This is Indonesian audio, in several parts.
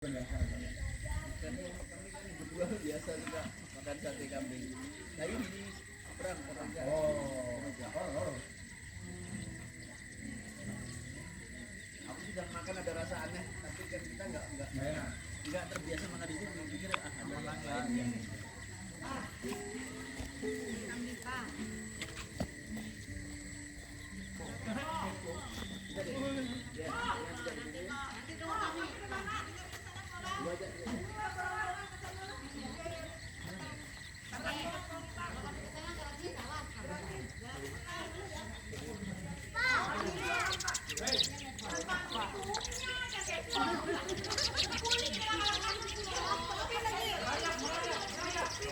Kami berdua biasa juga makan sate kambing. Nah ini perang jahat. Aku sudah makan ada rasa aneh, tapi kan kita nggak terbiasa makan di sini. Pikir ada orang lain.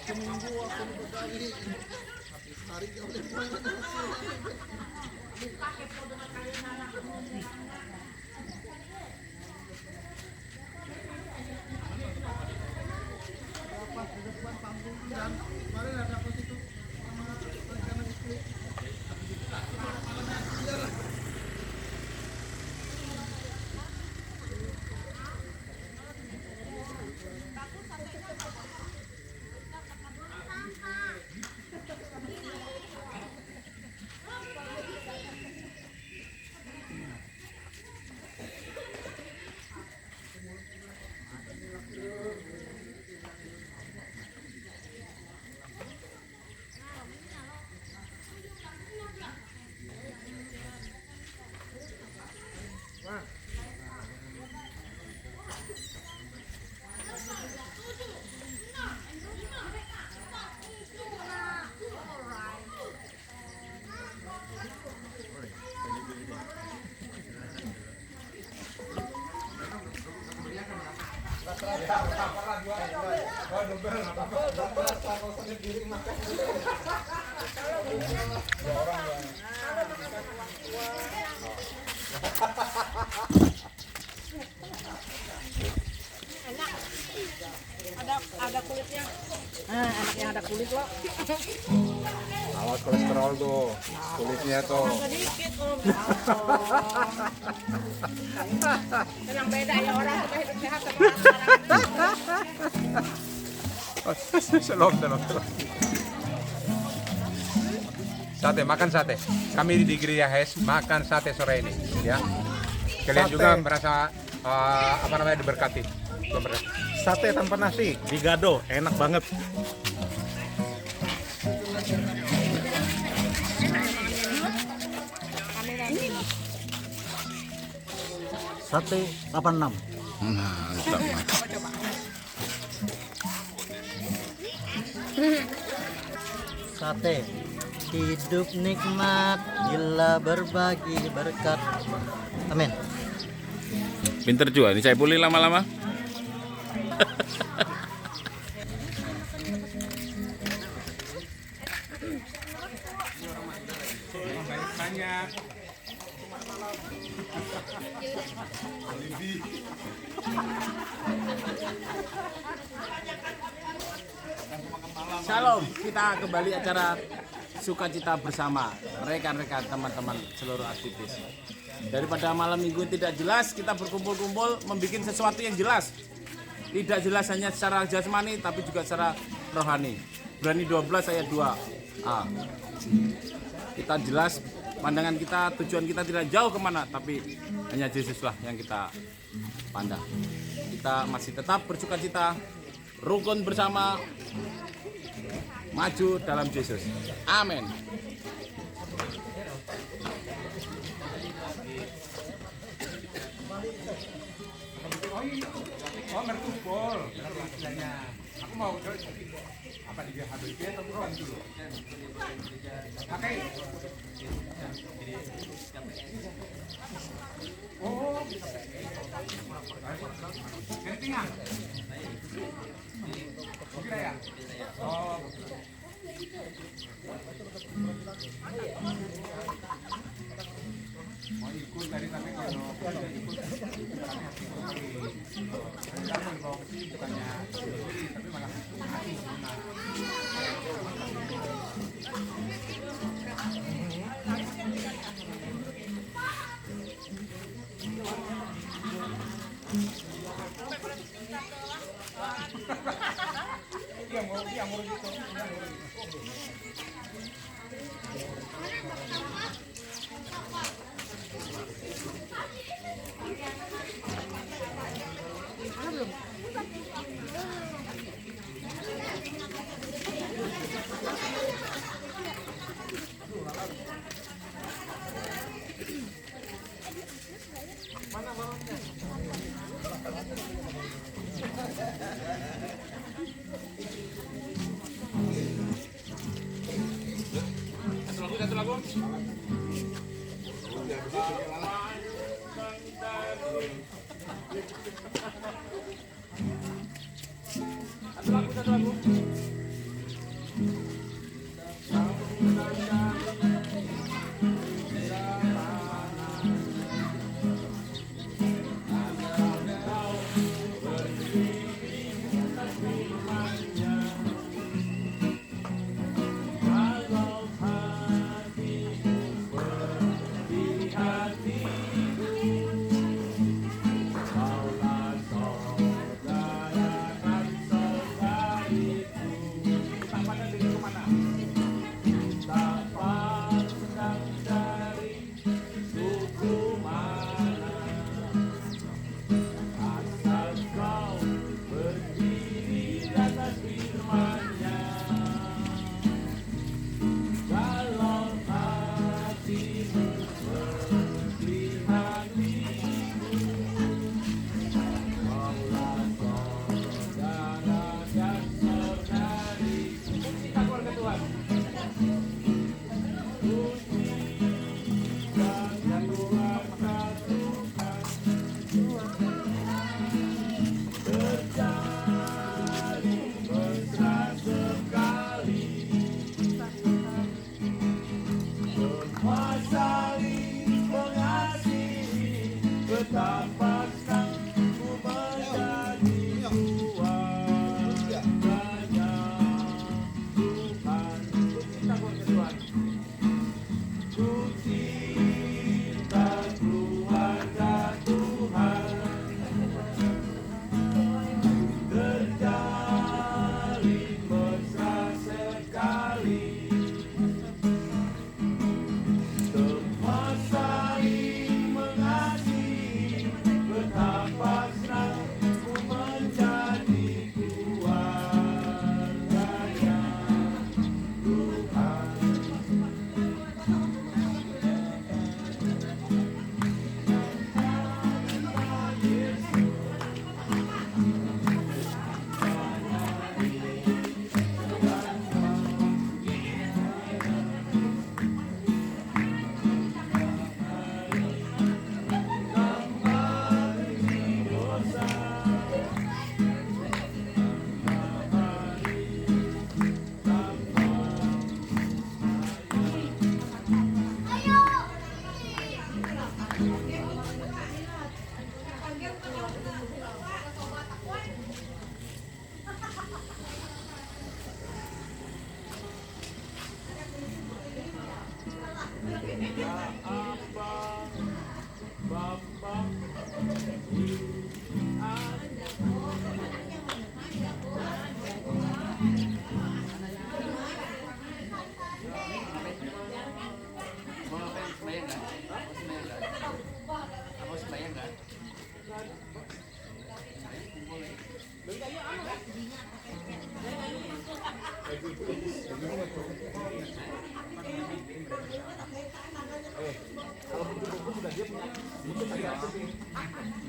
Seminggu aku berkali habis hari kau kemarin ada apa itu sama rencana istri. Ada kulitnya. Enak yang ada kulit loh. Awas kolesterol tuh, kulitnya tuh. Sedikit om. Yang beda ya orang kita hidup sehat sama orang. Selom. Sate, makan sate. Kami di Gereja Hes makan sate sore ini, ya. Kalian juga merasa diberkati. Sate tanpa nasi di Gado, enak banget. Sate 86. Mantap. Sate hidup nikmat bila berbagi berkat. Amin. Pinter juga ini saya pulih lama-lama. Banyak. Shalom, kita kembali acara sukacita bersama rekan-rekan teman-teman seluruh aktivis. Daripada malam minggu tidak jelas, kita berkumpul-kumpul membuat sesuatu yang jelas. Tidak jelas hanya secara jasmani, tapi juga secara rohani. Ibrani 12 ayat 2a. Kita jelas, pandangan kita, tujuan kita tidak jauh kemana, tapi hanya Yesuslah yang kita pandang. Kita masih tetap bersukacita, rukun bersama, maju dalam Yesus. Amin. Oh, berkumpul. Aku mau apa di HBP atau bukan dulu? Pakai. Oh, kentingan. Kira ya? Oh. Mau ikut dari tapi kalau ikut kamu dibawa ke sini bukannya tapi malah Satu lagu. Satu lagu.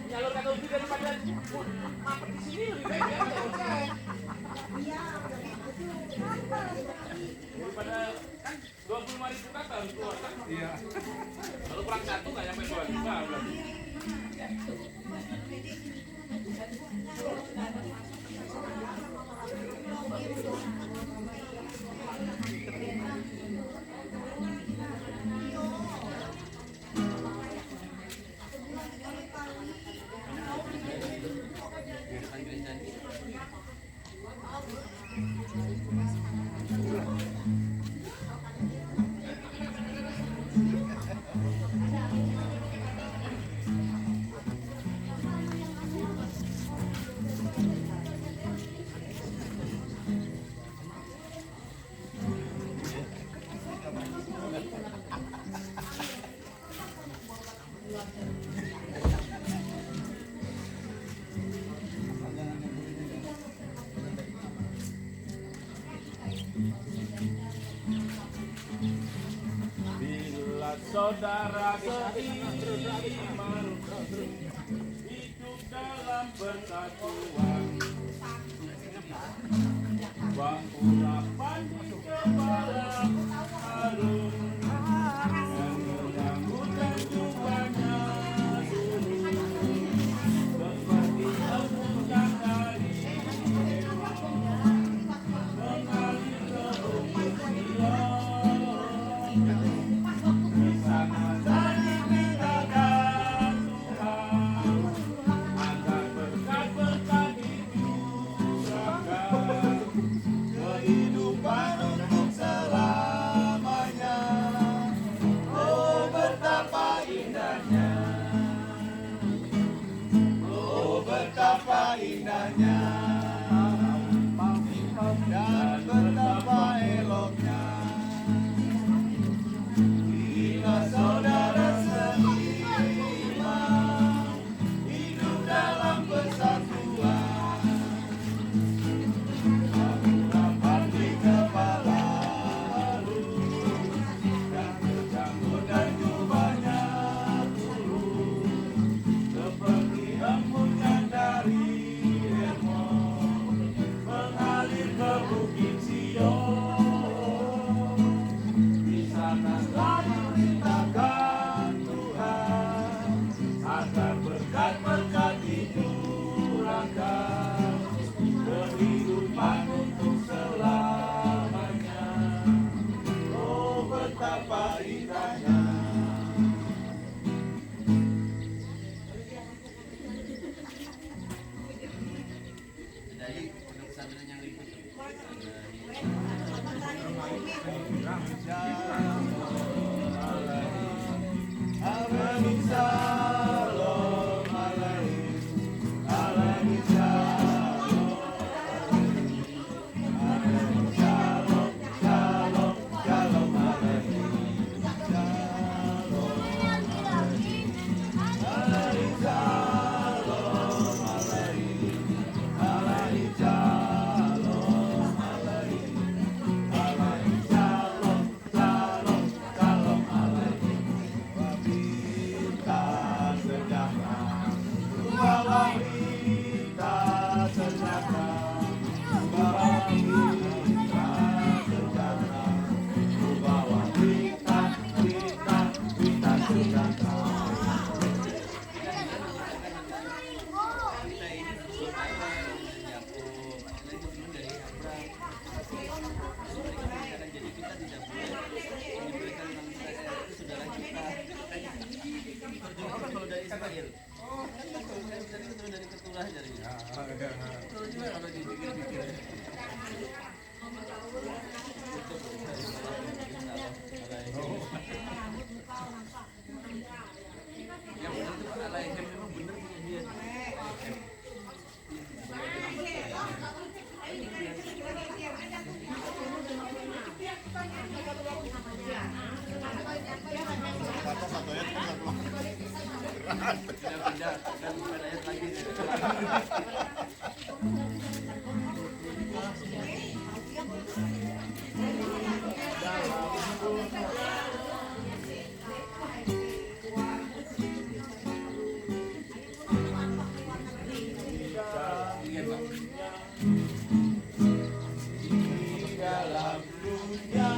Menyalurkan hobi daripada mampet di sini lebih baik ya. Daripada kan 25.000 kata harus keluar kan? Iya. Kalau kurang satu nggak nyampe 25 berarti. saudara seiman, hidup dalam persatuan. Urapan di kepala harum, dan menyambutkan jubahnya seperti embun dari mengalir ke bukit Sion. Di sana tadi tinggalkan Tuhan, agar berkat-berkat dicurahkan. Kehidupan untuk selamanya. Oh betapa indahnya, oh betapa indahnya, dan betapa eloknya bila saudara seiman hidup dalam persatuan. Urapan di kepala halus, dan berjanggut dan jubahnya turun seperti embun yang dari Hermon mengalir ke bukit Sion. Di sana selalu diberitakan Tuhan, agar berkat-berkat dicurahkan. Kehidupan untuk selamanya. Oh betapa indahnya. Dari pondok pesantren yang ikut. Alaihi salam alaihi, alaihi salam, alaihi salam, salam, salam alaihi, salam, alaihi salam alaihi, alaihi salam alaihi, alaihi salam, salam, salam alaihi. Wabita sejahtera, bawa kita sejahtera, bawa kita sejahtera, bawa kita sejahtera. Kita ini supaya Yakub, itu teman dari Abraham. Jadi kita tidak boleh menyebutkan bangsa itu saudara kita. Perjuangan kalau dari Israel. Kan itu dari ketulah jadinya. Betul juga kalau dipikir-pikir. Yang benar itu Alaihem memang benar punya dia. Pindah dan bukan ayat lagi. Di dalam dunia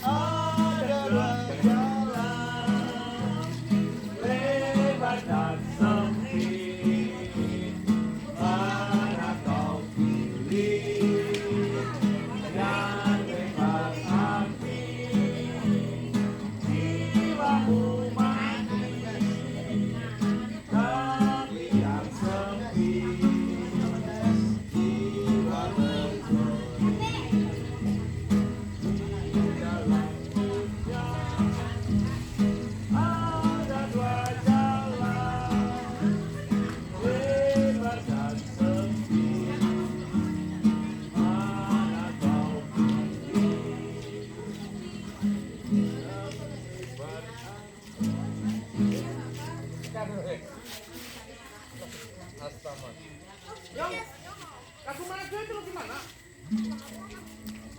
ada dua jalan, lebar dan sempit. Mana kau pilih? Yang bebas hati, jiwamu manis, tapi yang sempit. Ada dua jalan, lebar dan sempit. Mana kau pilih? Lagu maju itu gimana?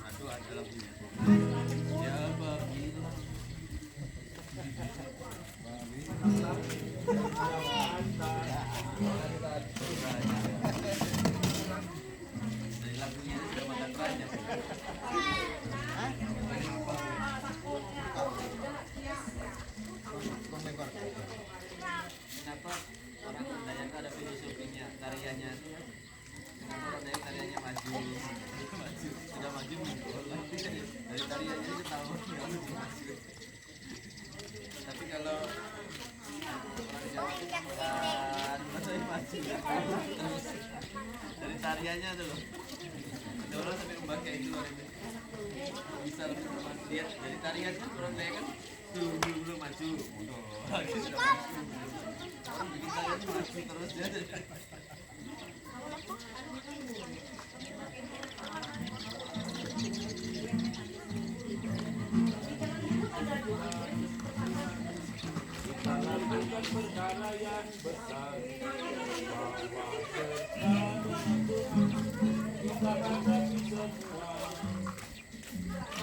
Aduh ada lagunya. Ya apabila Dari lagunya itu sudah makan raja. Kenapa orang Dayak ada filosofinya, tariannya itu ya? Kenapa orang Dayak tariannya maju, sudah maju mundur, dari tariannya itu tahu ya maju. Tapi kalau orang Jawa itu pelan, maju terus dari tariannya tuh loh. Ada orang sampai membaca itu orang itu bisa lebih lihat dari tariannya orang Dayak kan belum maju, mundur lagi sudah maju. Orang bikin tarian itu maju terus ya. Lakukan perkara yang besar bahwa kita hadapi semua,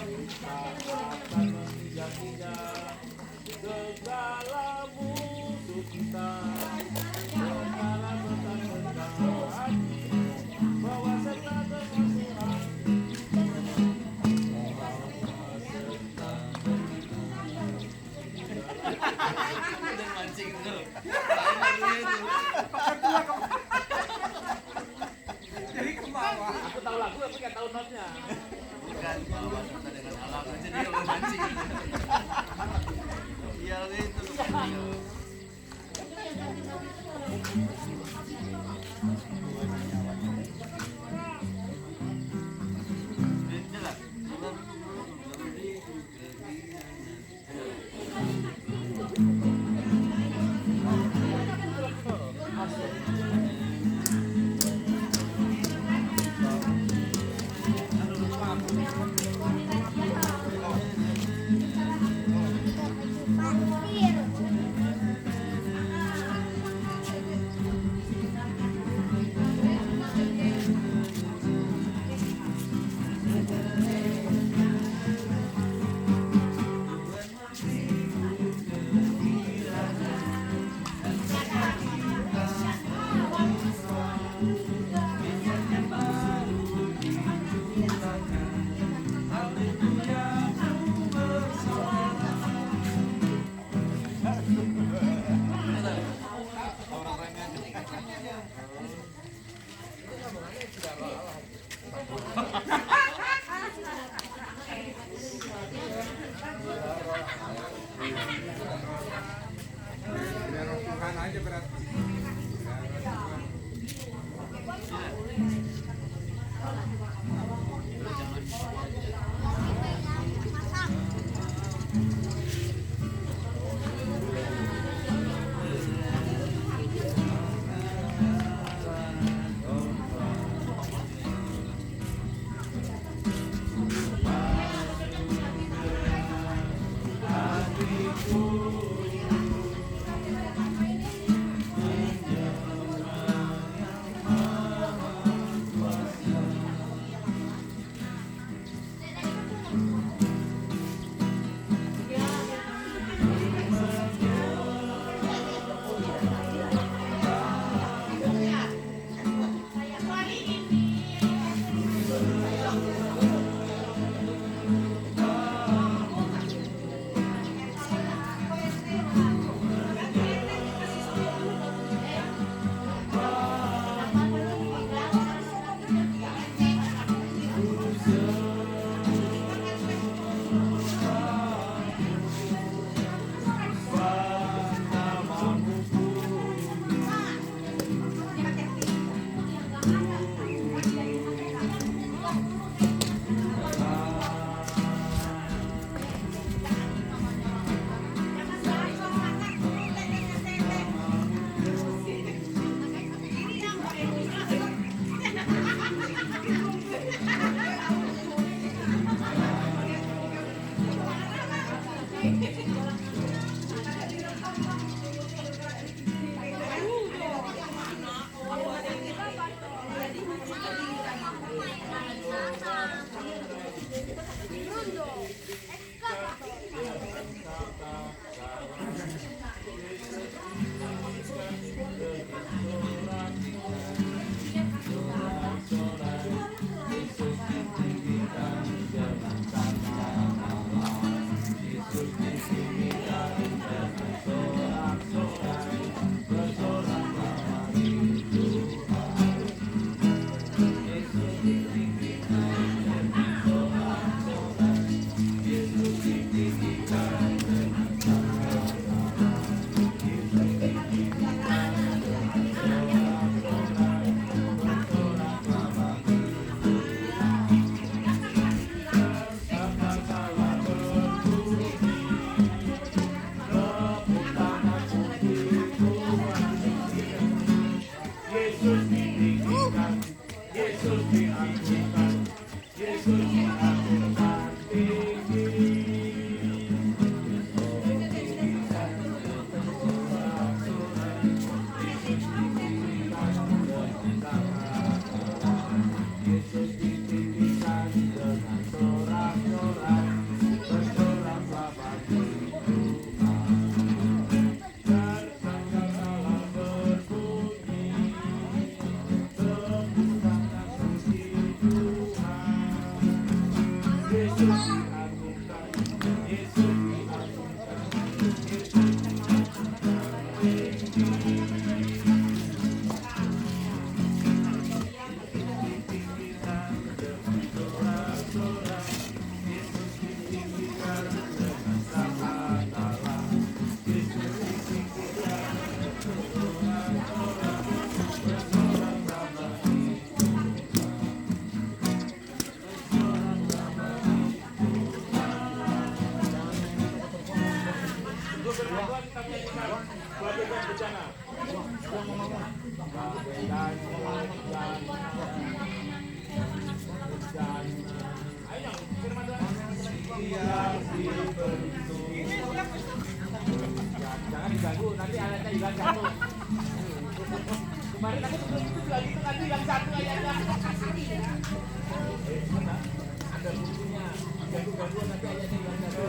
kita akan menginjak-injak segala musuh kita, segala beban-beban bawa serta kemusuhan. Udah mancing tuh. Lagunya itu. Aku tahu lagu tapi nggak tahu notnya. Bukan lawan kita dengan alam aja dia udah mancing. Iya itu. Beda lah. Tuhan aja berarti. Jangan diganggu, nanti ayatnya hilang satu. Kemarin aku sebelum itu juga gitu, nanti hilang satu ayatnya. Ada bukunya, ganggu-ganggu nanti ayatnya hilang satu.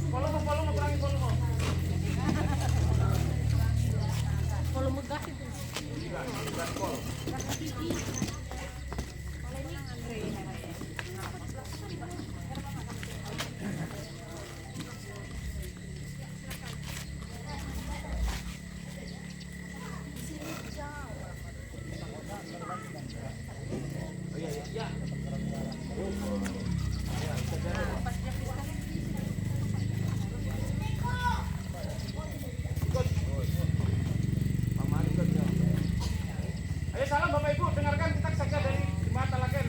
Volume kurangi volume. Volume gas itu. Ayo salam Bapak Ibu, dengarkan kita saja dari Jemaat Talaken.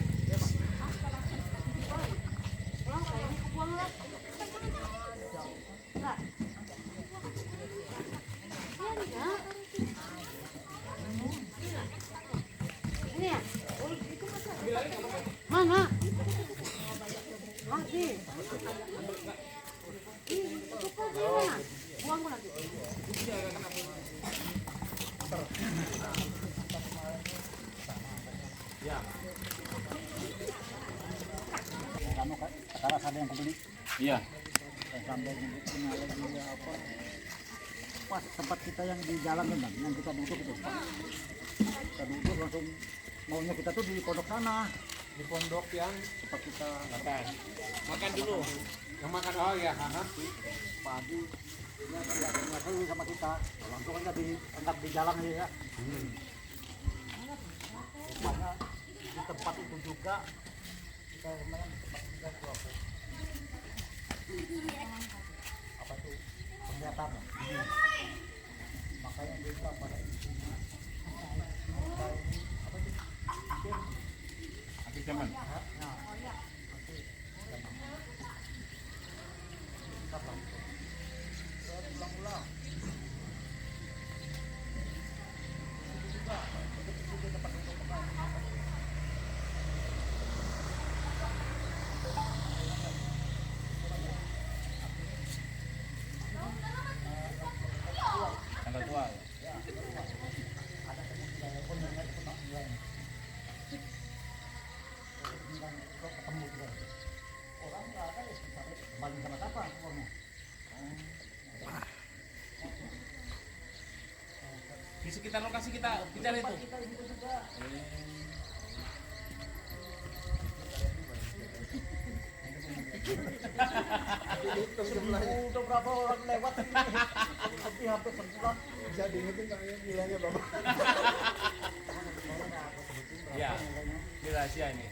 Mana? Masih. Buang nanti. Sekarang ada yang kebeli. Iya. Sampai punya lagi apa? Pas tempat kita yang di jalan memang, yang kita duduk itu. Kita duduk langsung maunya kita tuh di pondok sana. Di pondok yang Tempat kita Makan dulu. yang makan, oh ya, pagi. Ya, tidak dulu sama kita. Langsung aja dianggap di jalan aja ya. Rupanya di tempat itu juga kita lumayan di tempat juga tuh apa tuh penglihatan. Makanya kita pada intinya Habis zaman. ulang-ulang. Tanggal tua. Di sekitar lokasi kita bicara itu. Udah berapa orang lewat ini? Tapi hampir sebulan. Jadi itu kayaknya nilainya bapak. Ya, ini rahasia ini.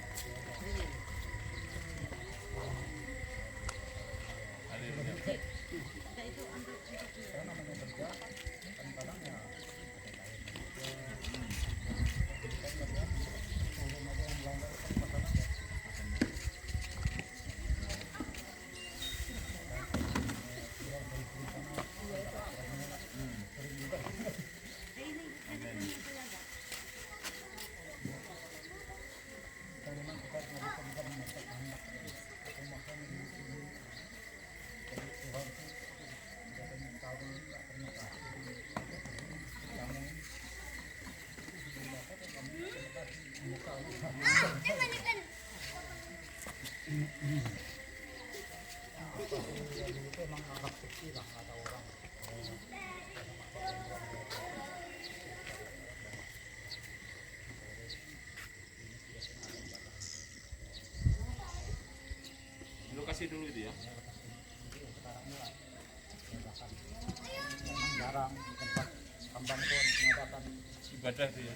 Lokasi dulu itu ya. Jarang tempat tambang tuh pengobatan. Ibadah itu ya.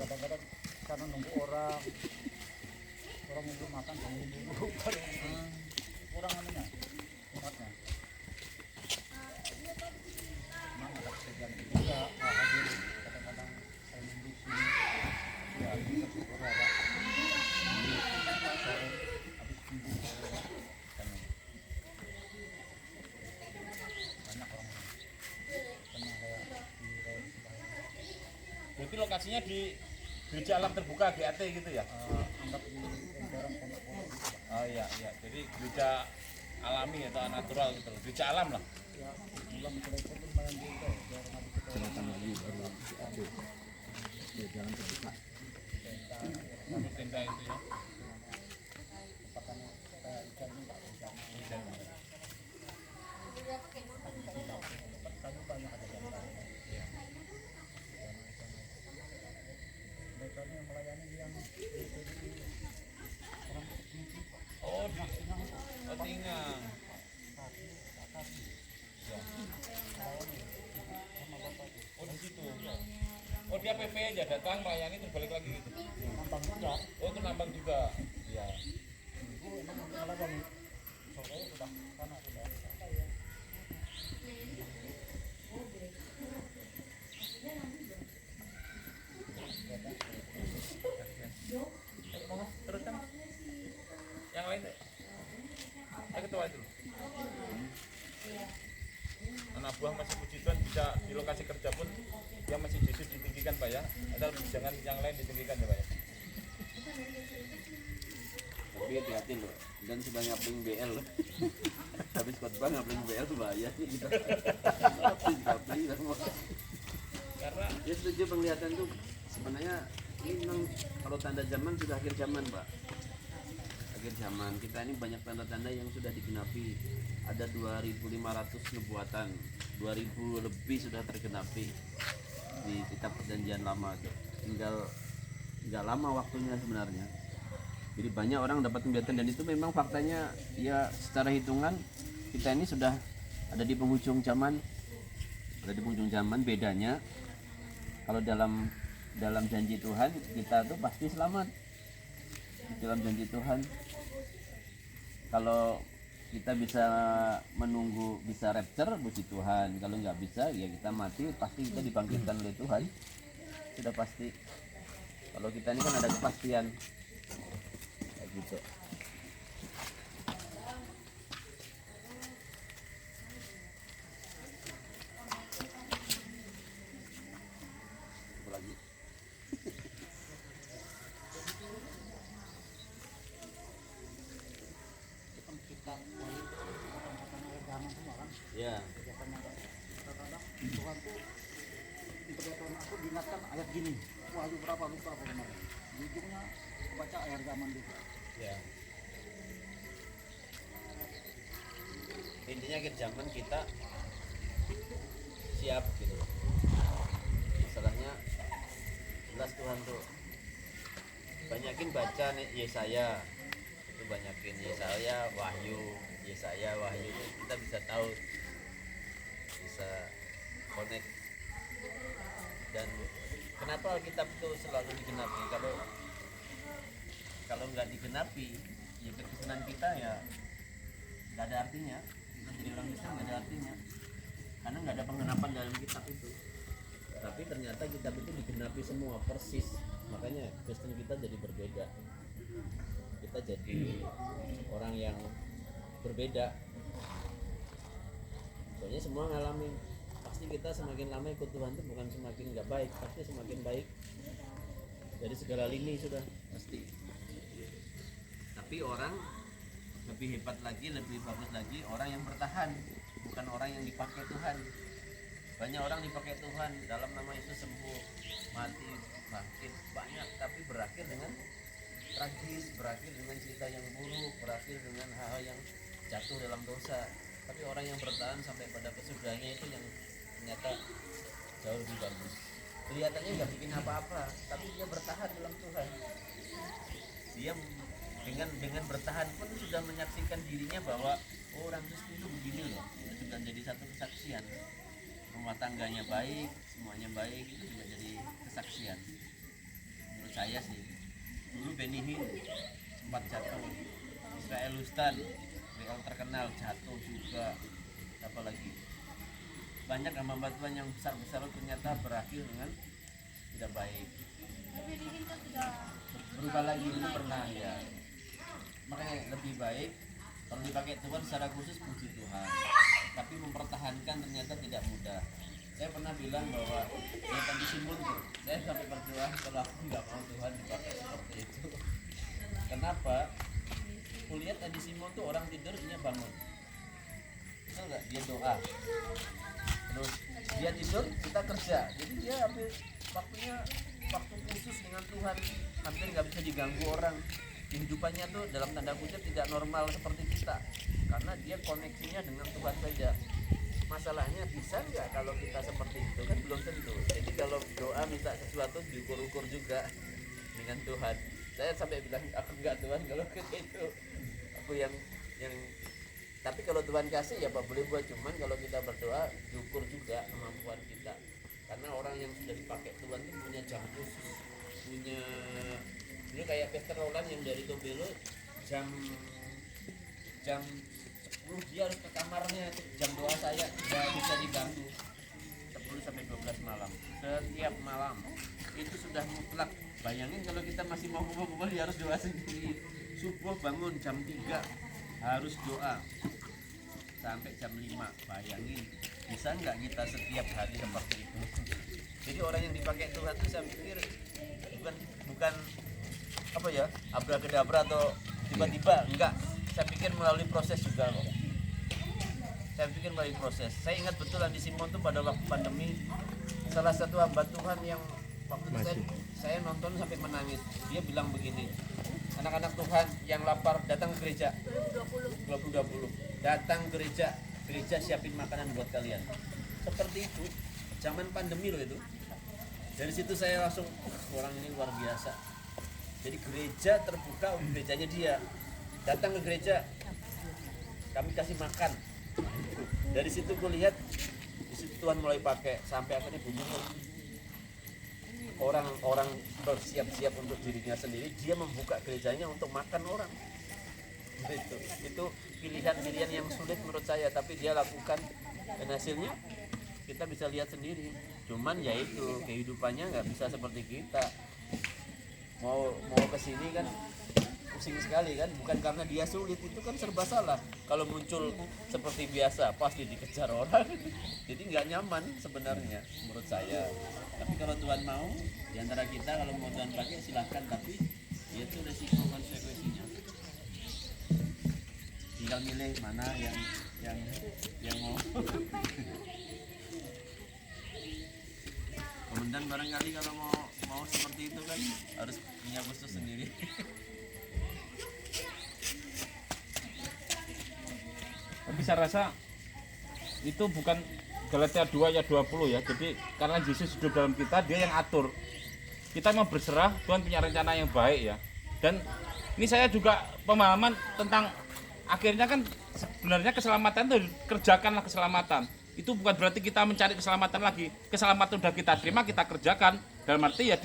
Kadang-kadang karena nunggu orang nunggu makan nunggu kurang anunya umatnya. Memang ada kerjaan juga hadir kadang-kadang saya nunggu sini ya kita syukur ada sore habis minggu sore kan banyak orang karena kayak di rel Berarti lokasinya di gereja alam terbuka GAT gitu ya? anggap di emperan pondok-pondok gitu Pak. Oh iya iya. Jadi gereja alami atau natural gitu. Gereja alam lah. Ya, Tenda itu ya. Oh, tinggal. Oh, di situ. Oh, dia PP aja datang melayani terus balik lagi gitu. Nambang juga. Oh, itu nambang juga. Iya. Itu emang malah dari sore sudah sana sudah. Teruskan. Yang lain deh. Ayo ketua itu. Anak buah masih puji Tuhan bisa di lokasi kerja pun yang masih justru ditinggikan Pak ya. Asal jangan yang lain ditinggikan ya Pak ya. Tapi hati-hati loh, dan sudah ngapling BL loh. Habis khotbah ngapling BL tuh bahaya sih kita. Habis ngapling sama. Karena Ya setuju, penglihatan tuh sebenarnya ini memang kalau tanda zaman sudah akhir zaman Pak. Akhir zaman kita ini banyak tanda-tanda yang sudah digenapi. Ada 2.500 nubuatan, 2.000 lebih sudah tergenapi di kitab perjanjian lama. Tinggal nggak lama waktunya sebenarnya. Jadi banyak orang dapat penglihatan, dan itu memang faktanya ya secara hitungan kita ini sudah ada di penghujung zaman. Ada di penghujung zaman. Bedanya kalau dalam janji Tuhan kita tuh pasti selamat. Dalam janji Tuhan kalau kita bisa menunggu bisa rapture, puji Tuhan. Kalau nggak bisa ya kita mati, pasti kita dibangkitkan oleh Tuhan, sudah pasti. Kalau kita ini kan ada kepastian kayak gitu. Apa lagi? Kita mulai angkatan air zaman semua kan. Ya. Kadang-kadang Tuhan tuh di perhatian aku diingatkan ayat gini. Wahyu berapa lupa aku kemarin. Di ujungnya aku baca air zaman juga. ya Intinya akhir zaman kita siap gitu. Masalahnya jelas Tuhan tuh banyakin baca nih Yesaya, itu banyakin Yesaya, Wahyu itu kita bisa tahu, bisa connect. Dan kenapa Alkitab itu selalu digenapi? Kalau nggak digenapi ya kekristenan kita ya nggak ada artinya. Kita jadi orang Kristen nggak ada artinya karena nggak ada penggenapan dalam kitab itu. Tapi ternyata kitab itu digenapi semua persis, makanya Kristen kita jadi berbeda. Kita jadi orang yang berbeda. Soalnya semua ngalamin, pasti kita semakin lama ikut Tuhan itu bukan semakin nggak baik, pasti semakin baik dari segala lini sudah pasti. Tapi orang lebih hebat lagi, lebih bagus lagi orang yang bertahan, bukan orang yang dipakai Tuhan. Banyak orang dipakai Tuhan dalam nama Yesus, sembuh, mati, bangkit, banyak, tapi berakhir dengan tragis, berakhir dengan cerita yang buruk, berakhir dengan hal-hal yang jatuh dalam dosa. Tapi orang yang bertahan sampai pada kesudahannya itu yang ternyata jauh lebih bagus. Kelihatannya nggak bikin apa-apa, tapi dia bertahan dalam Tuhan. Dia dengan bertahan pun sudah menyaksikan dirinya bahwa orang Kristen itu begini loh. Itu sudah jadi satu kesaksian. Rumah tangganya baik, semuanya baik, itu juga jadi kesaksian. Menurut saya sih. Dulu Benny Hinn sempat jatuh, Israel Huston yang terkenal jatuh juga, apa lagi, banyak hamba Tuhan yang besar-besar ternyata berakhir dengan tidak baik. Berubah lagi itu pernah ya. Makanya lebih baik kalau dipakai Tuhan secara khusus, puji Tuhan. Tapi mempertahankan ternyata tidak mudah. Saya pernah bilang bahwa ya tadi Simon tuh, saya sampai berdoa kalau aku nggak mau Tuhan dipakai seperti itu. Kenapa? Kulihat tadi Simon tuh orang tidur dia bangun. betul nggak? Dia doa, terus dia tidur, kita kerja. Jadi dia ambil waktu khusus dengan Tuhan, hampir nggak bisa diganggu orang. Kehidupannya tuh dalam tanda kutip tidak normal seperti kita, karena dia koneksinya dengan Tuhan saja. Masalahnya bisa nggak kalau kita seperti itu, kan belum tentu. Jadi kalau doa minta sesuatu diukur-ukur juga dengan Tuhan. Saya sampai bilang aku nggak Tuhan kalau kayak itu. Aku yang tapi kalau Tuhan kasih ya Pak boleh buat, cuman kalau kita berdoa diukur juga kemampuan kita. Karena orang yang sudah dipakai Tuhan itu punya jam khusus, punya ini kayak Peter Roland yang dari Tobelo jam 10 dia harus ke kamarnya, jam doa saya nggak bisa diganggu. 10 sampai 12 malam setiap malam itu sudah mutlak. Bayangin kalau kita masih mau kumpul dia harus doa sendiri. Subuh bangun jam 3 harus doa sampai jam 5. Bayangin bisa nggak kita setiap hari seperti itu? Jadi orang yang dipakai Tuhan itu saya pikir bukan apa ya, abrakadabra atau tiba-tiba, enggak. Saya pikir melalui proses juga loh. Saya ingat betul Andi Simon tuh pada waktu pandemi, salah satu hamba Tuhan yang waktu itu saya nonton sampai menangis. Dia bilang begini, anak-anak Tuhan yang lapar datang ke gereja 2020 datang gereja siapin makanan buat kalian. Seperti itu zaman pandemi loh itu. Dari situ saya langsung orang ini luar biasa. Jadi gereja terbuka, gerejanya dia datang ke gereja, kami kasih makan. Dari situ gue lihat di situ Tuhan mulai pakai sampai akhirnya bunyi orang-orang bersiap-siap untuk dirinya sendiri, dia membuka gerejanya untuk makan orang. Itu pilihan yang sulit menurut saya, tapi dia lakukan dan hasilnya kita bisa lihat sendiri. Cuman ya itu kehidupannya nggak bisa seperti kita. Mau kesini kan pusing sekali kan, bukan karena dia sulit, itu kan serba salah. Kalau muncul seperti biasa pasti dikejar orang. Jadi nggak nyaman sebenarnya menurut saya. Tapi kalau Tuhan mau, diantara kita kalau mau Tuhan pakai silahkan, tapi itu resiko konsekuensinya. Tinggal milih mana yang mau. Komandan barangkali kalau mau seperti itu kan harus punya khusus sendiri. Tapi saya rasa itu bukan Galatia 2 ayat 20 ya. Jadi karena Yesus hidup dalam kita, dia yang atur. Kita mau berserah, Tuhan punya rencana yang baik ya. Dan ini saya juga pemahaman tentang akhirnya kan sebenarnya keselamatan itu kerjakanlah keselamatan. Itu bukan berarti kita mencari keselamatan lagi. Keselamatan sudah kita terima, kita kerjakan. Dalam arti ya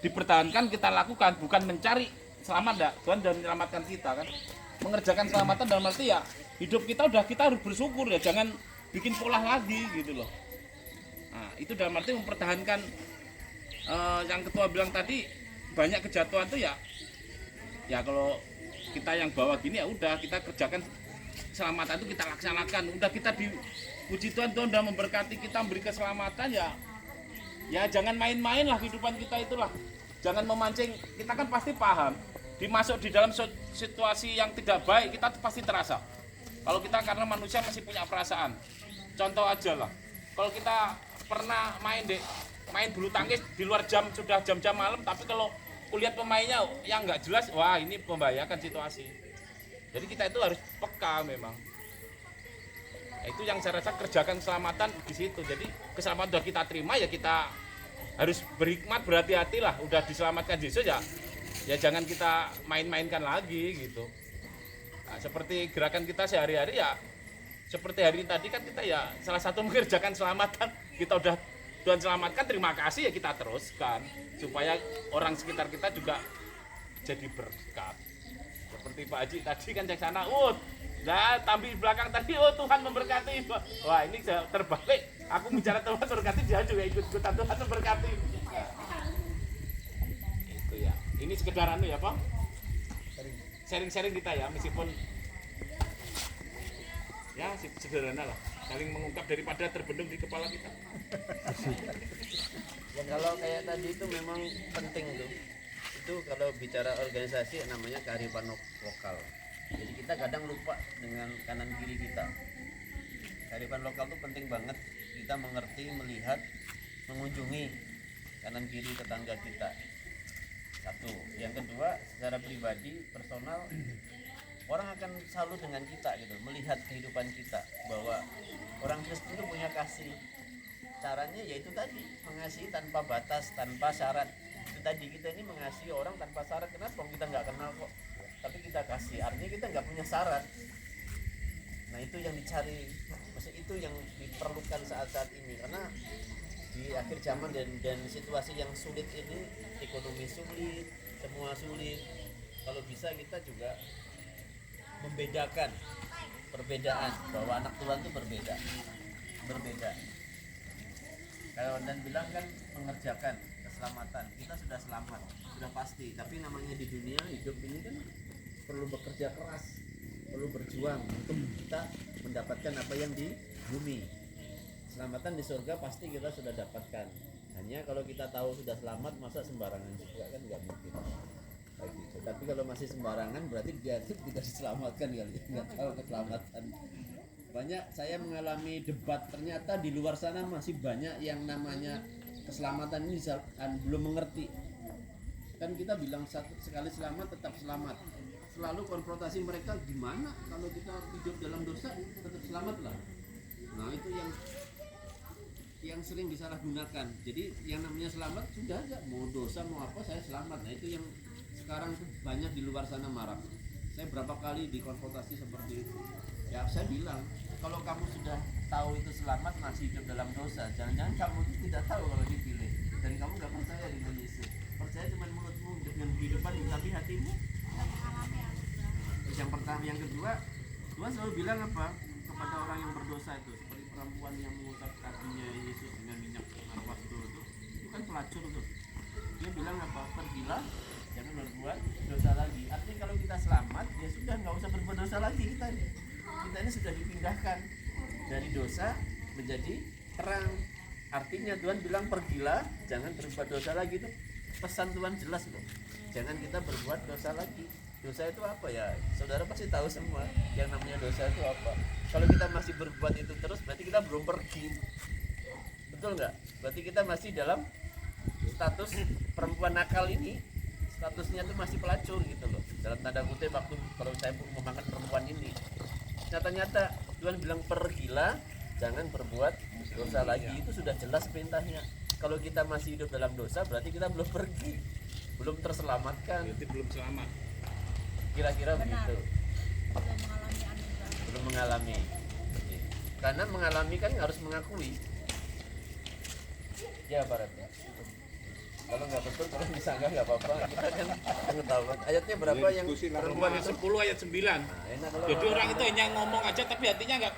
dipertahankan, kita lakukan, bukan mencari selamat enggak. Tuhan sudah menyelamatkan kita kan. Mengerjakan keselamatan dalam arti ya hidup kita harus bersyukur ya, jangan bikin pola lagi gitu loh. Nah, itu dalam arti mempertahankan yang ketua bilang tadi, banyak kejatuhan tuh ya kalau kita yang bawa gini ya udah kita kerjakan keselamatan itu kita laksanakan. Udah kita dipuji Tuhan udah memberkati kita, memberi keselamatan ya jangan main-main lah kehidupan kita itulah. Jangan memancing, kita kan pasti paham dimasuk di dalam situasi yang tidak baik kita pasti terasa. Kalau kita karena manusia masih punya perasaan. Contoh aja lah, kalau kita pernah main bulu tangkis di luar sudah jam-jam malam, tapi kalau kulihat pemainnya yang nggak jelas, wah ini membahayakan situasi. Jadi kita itu harus peka memang. Itu yang saya rasa kerjakan keselamatan di situ. Jadi keselamatan sudah kita terima ya kita harus berhikmat, berhati-hatilah. Udah diselamatkan Yesus ya jangan kita main-mainkan lagi gitu. Nah, seperti gerakan kita sehari-hari ya, seperti hari ini tadi kan kita ya salah satu mengerjakan keselamatan. Kita udah Tuhan selamatkan, terima kasih ya kita teruskan supaya orang sekitar kita juga jadi berkat. Seperti Pak Haji tadi kan cek sana, tampil belakang tadi, Tuhan memberkati. Wah ini terbalik, aku bicara Tuhan memberkati, dia juga ikut-ikutan Tuhan memberkati. Itu ya, ini sekedar ya Pak, sharing-sharing kita ya, meskipun ya sederhana lah, saling mengungkap daripada terbendung di kepala kita. Ya kalau kayak tadi itu memang penting tuh. Itu kalau bicara organisasi namanya kearifan lokal. Jadi kita kadang lupa dengan kanan kiri kita. kearifan lokal itu penting banget kita mengerti, melihat, mengunjungi kanan kiri tetangga kita. Satu. Yang kedua, secara pribadi, personal, orang akan selalu dengan kita gitu, melihat kehidupan kita bahwa orang Kristen itu punya kasih. Caranya yaitu tadi, mengasihi tanpa batas, tanpa syarat. Itu tadi, kita ini mengasihi orang tanpa syarat. Kenapa? Kita nggak kenal kok, tapi kita kasih. Artinya kita nggak punya syarat. Nah itu yang dicari, maksudnya itu yang diperlukan saat-saat ini, karena di akhir zaman dan situasi yang sulit ini, ekonomi sulit, semua sulit. Kalau bisa kita juga membedakan perbedaan, bahwa anak Tuhan itu berbeda. Kalau dan bilang kan mengerjakan keselamatan, kita sudah selamat, sudah pasti. Tapi namanya di dunia hidup ini kan perlu bekerja keras, perlu berjuang untuk kita mendapatkan apa yang di bumi. Keselamatan di surga pasti kita sudah dapatkan. Hanya kalau kita tahu sudah selamat, masa sembarangan juga kan nggak mungkin. Gitu. Tapi kalau masih sembarangan berarti dia tidak diselamatkan kali, nggak tahu keselamatan. Banyak saya mengalami debat, ternyata di luar sana masih banyak yang namanya keselamatan ini belum mengerti. Kan kita bilang sekali selamat tetap selamat. Selalu konfrontasi mereka, gimana kalau kita hidup dalam dosa tetap selamat lah. Nah itu yang sering disalahgunakan. Jadi yang namanya selamat sudah aja, mau dosa mau apa saya selamat. Nah itu yang sekarang tuh banyak di luar sana marah. Saya berapa kali dikonfrontasi seperti itu. Ya saya bilang, kalau kamu sudah tahu itu selamat masih hidup dalam dosa, jangan-jangan kamu itu tidak tahu kalau dipilih dan kamu nggak percaya dengan Yesus. Percaya cuma mulutmu dengan kehidupan, tapi hatimu. Terus yang pertama, yang kedua, Tuhan selalu bilang apa kepada orang yang berdosa itu, seperti perempuan yang mengusap kakinya Yesus dengan minyak marwah itu kan pelacur tuh. Dia bilang apa? Pergilah, jangan berbuat dosa lagi. Artinya kalau kita selamat, ya sudah nggak usah berbuat dosa lagi kita ini sudah dipindahkan dari dosa menjadi terang. Artinya Tuhan bilang pergilah, jangan berbuat dosa lagi. Itu pesan Tuhan jelas loh. Jangan kita berbuat dosa lagi. Dosa itu apa ya? Saudara pasti tahu semua yang namanya dosa itu apa. Kalau kita masih berbuat itu terus, berarti kita belum pergi. Betul nggak? Berarti kita masih dalam status perempuan nakal ini. Statusnya itu masih pelacur gitu loh. Dalam tanda kutip waktu kalau saya memakan perempuan ini. Nyata-nyata Tuhan bilang pergilah, jangan berbuat dosa lagi. Itu sudah jelas perintahnya. Kalau kita masih hidup dalam dosa, berarti kita belum pergi, belum terselamatkan. Berarti belum selamat. Kira-kira begitu. Belum mengalami. Karena mengalami kan harus mengakui. Ya baratnya. Kalau nggak betul, kalau misalnya nggak apa-apa, kita kan pengetahuan. Ayatnya berapa yang Roma 10 ayat 9. Jadi orang itu hanya ngomong aja tapi hatinya nggak.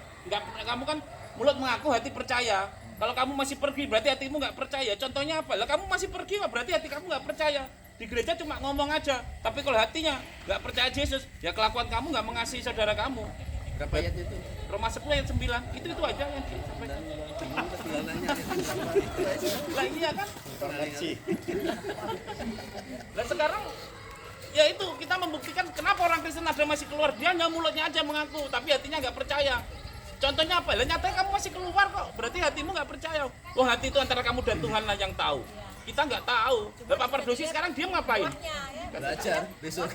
Kamu kan mulut mengaku, hati percaya. Kalau kamu masih pergi berarti hatimu nggak percaya. Contohnya apa? Lah kamu masih pergi berarti hati kamu nggak percaya. Di gereja cuma ngomong aja, tapi kalau hatinya nggak percaya Yesus, ya kelakuan kamu nggak mengasihi saudara kamu. Berapa ayat itu? Roma 10 ayat 9. Itu aja yang disampaikan. Lah iya kan? Lah sekarang ya itu kita membuktikan kenapa orang Kristen ada masih keluar, dia hanya mulutnya aja mengaku tapi hatinya nggak percaya. Contohnya apa? Lah nyatanya kamu masih keluar kok, berarti hatimu nggak percaya. Oh hati itu antara kamu dan Tuhan lah yang tahu. Kita nggak tahu. Lah Pak Pardosi sekarang dia ngapain? Belajar besok.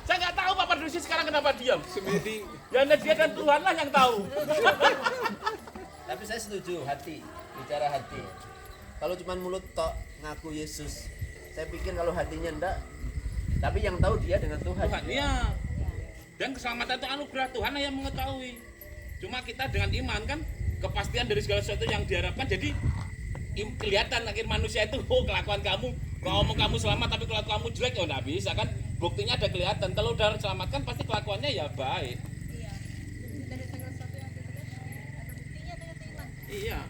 Saya nggak tahu Pak Pardosi sekarang kenapa diam. Semedi. Ya dia dan Tuhan lah yang tahu. Tapi saya setuju, hati, bicara hati. Kalau cuma mulut tok ngaku Yesus, saya pikir kalau hatinya enggak. Tapi yang tahu dia dengan Tuhan. Tuhan, iya. Dan keselamatan itu anugerah Tuhan yang mengetahui. Cuma kita dengan iman kan, kepastian dari segala sesuatu yang diharapkan. Jadi kelihatan akhir manusia itu, oh kelakuan kamu, kalau ngomong kamu selamat tapi kelakuan kamu jelek, oh nggak bisa kan. Buktinya ada kelihatan. Kalau udah selamatkan pasti kelakuannya ya baik. Iya.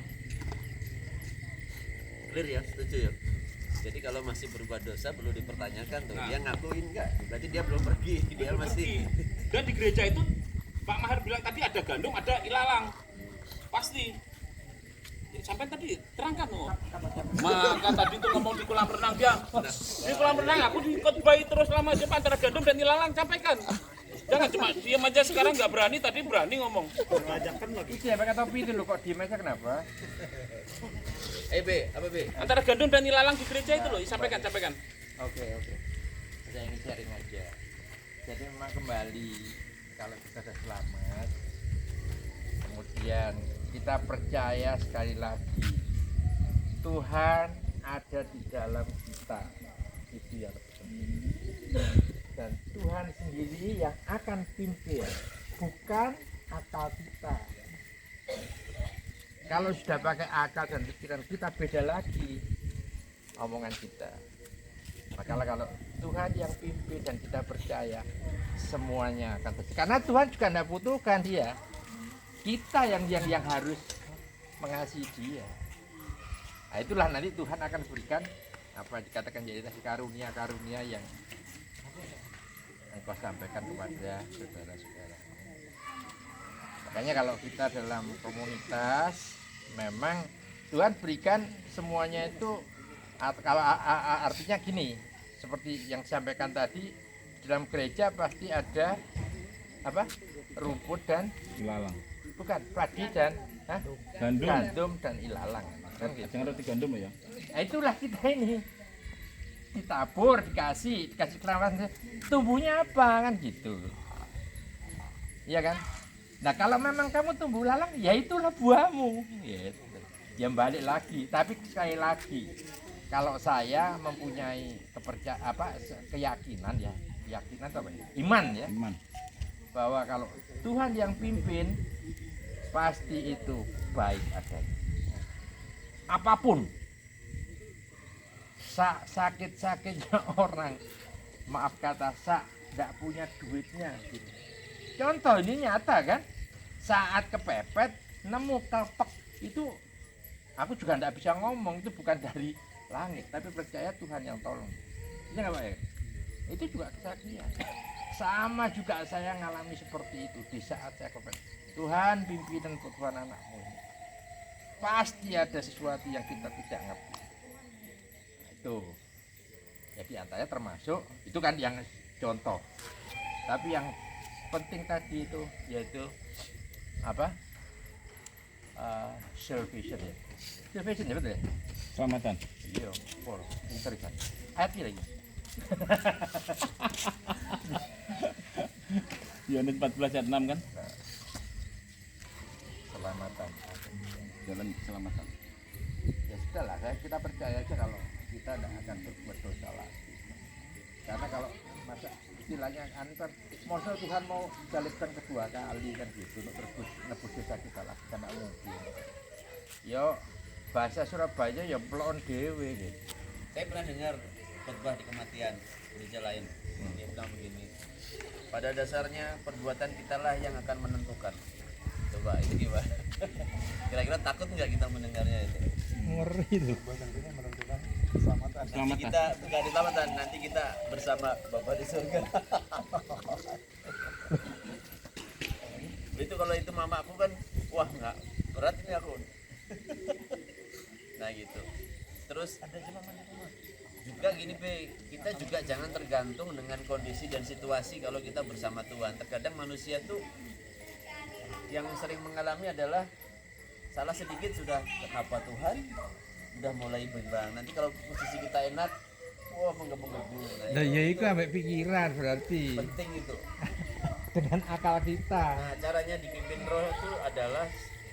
Clear ya, setuju ya. Jadi kalau masih berbuat dosa perlu dipertanyakan tuh. Dia ngakuin enggak? Berarti dia belum pergi. Dia masih. Dan di gereja itu Pak Mahar bilang tadi ada gandum, ada ilalang. Pasti. Sampai tadi terangkan loh. Maka tadi itu ngomong di kolam renang dia. Di kolam renang aku dikhotbahi terus lama aja antara gandum dan ilalang, sampaikan. Jangan cuma diam aja sekarang nggak berani, tadi berani ngomong. Itu ya pakai topi itu loh, kok diem aja kenapa? B, apa B? Antara gandum dan ilalang di gereja itu loh, sampaikan. Oke. Saya ingin sharing aja. Jadi memang kembali kalau kita sudah selamat, kemudian kita percaya sekali lagi Tuhan ada di dalam kita, itu yang penting. Dan Tuhan sendiri yang akan pimpin, bukan akal kita. Kalau sudah pakai akal dan pikiran kita, beda lagi omongan kita. Maka kalau Tuhan yang pimpin dan kita percaya, semuanya akan terjadi. Karena Tuhan juga tidak butuhkan dia. Kita yang harus mengasihi dia. Nah, itulah nanti Tuhan akan berikan apa dikatakan jadi tadi karunia-karunia yang engkau sampaikan kepada saudara-saudara. Makanya kalau kita dalam komunitas, memang Tuhan berikan semuanya itu. Kalau artinya gini, seperti yang sampaikan tadi, dalam gereja pasti ada apa? Rumput dan Ilalang. bukan padi dan Gandum. dan ilalang. Kan gitu. Jangan roti gandum ya. Nah, itulah kita ini ditabur, dikasih kerawatan, tumbuhnya apa kan gitu. Iya kan? Nah kalau memang kamu tumbuh lalang, ya itulah buahmu. Gitu. Ya balik lagi, tapi sekali lagi. Kalau saya mempunyai keyakinan ya, iman ya, bahwa kalau Tuhan yang pimpin pasti itu baik adanya. Apapun sakit-sakitnya orang, maaf kata tidak punya duitnya. Gitu. Contoh ini nyata kan, saat kepepet nemu kelpek itu, aku juga tidak bisa ngomong, itu bukan dari langit, tapi percaya Tuhan yang tolong. Iya nggak Pak ya? Itu juga kesaksian. Sama juga saya ngalami seperti itu di saat saya kepepet. Tuhan pimpinan Tuhan anakmu. Pasti ada sesuatu yang kita tidak ngerti. Nah, itu. Ya diantaranya termasuk itu kan yang contoh. Tapi yang penting tadi itu yaitu apa? Salvation ya. Salvation ya betul ya? Selamatan. Iya, pinter kan. Hati lagi. Yohanes 14 ayat 6 kan? Selamatan. Jalan keselamatan. Ya sudah lah, kita percaya aja kalau kita tidak akan berbuat dosa lagi. Karena kalau masa istilahnya kan masa Tuhan mau balikan kedua kali kan gitu untuk nebus dosa kita lagi, kan tidak mungkin. Yo bahasa Surabaya ya pelon dewe gitu. Saya pernah dengar khotbah di kematian gereja lain. Dia bilang begini, pada dasarnya perbuatan kita lah yang akan menentukan. Coba itu gimana? Kira-kira takut nggak kita mendengarnya itu? Ngeri itu. Nanti kita bukan di selamatan, nanti kita bersama Bapa di surga. Itu kalau itu mamaku kan, wah nggak berat ini aku. Nah gitu. Terus juga gini Be, kita juga jangan tergantung dengan kondisi dan situasi kalau kita bersama Tuhan. Terkadang manusia tuh yang sering mengalami adalah salah sedikit sudah kenapa Tuhan udah mulai bimbang. Nanti kalau posisi kita enak, wah menggebu-gebu. Nah ya itu sampai pikiran berarti. Penting itu. Dengan akal kita. Nah caranya dipimpin roh itu adalah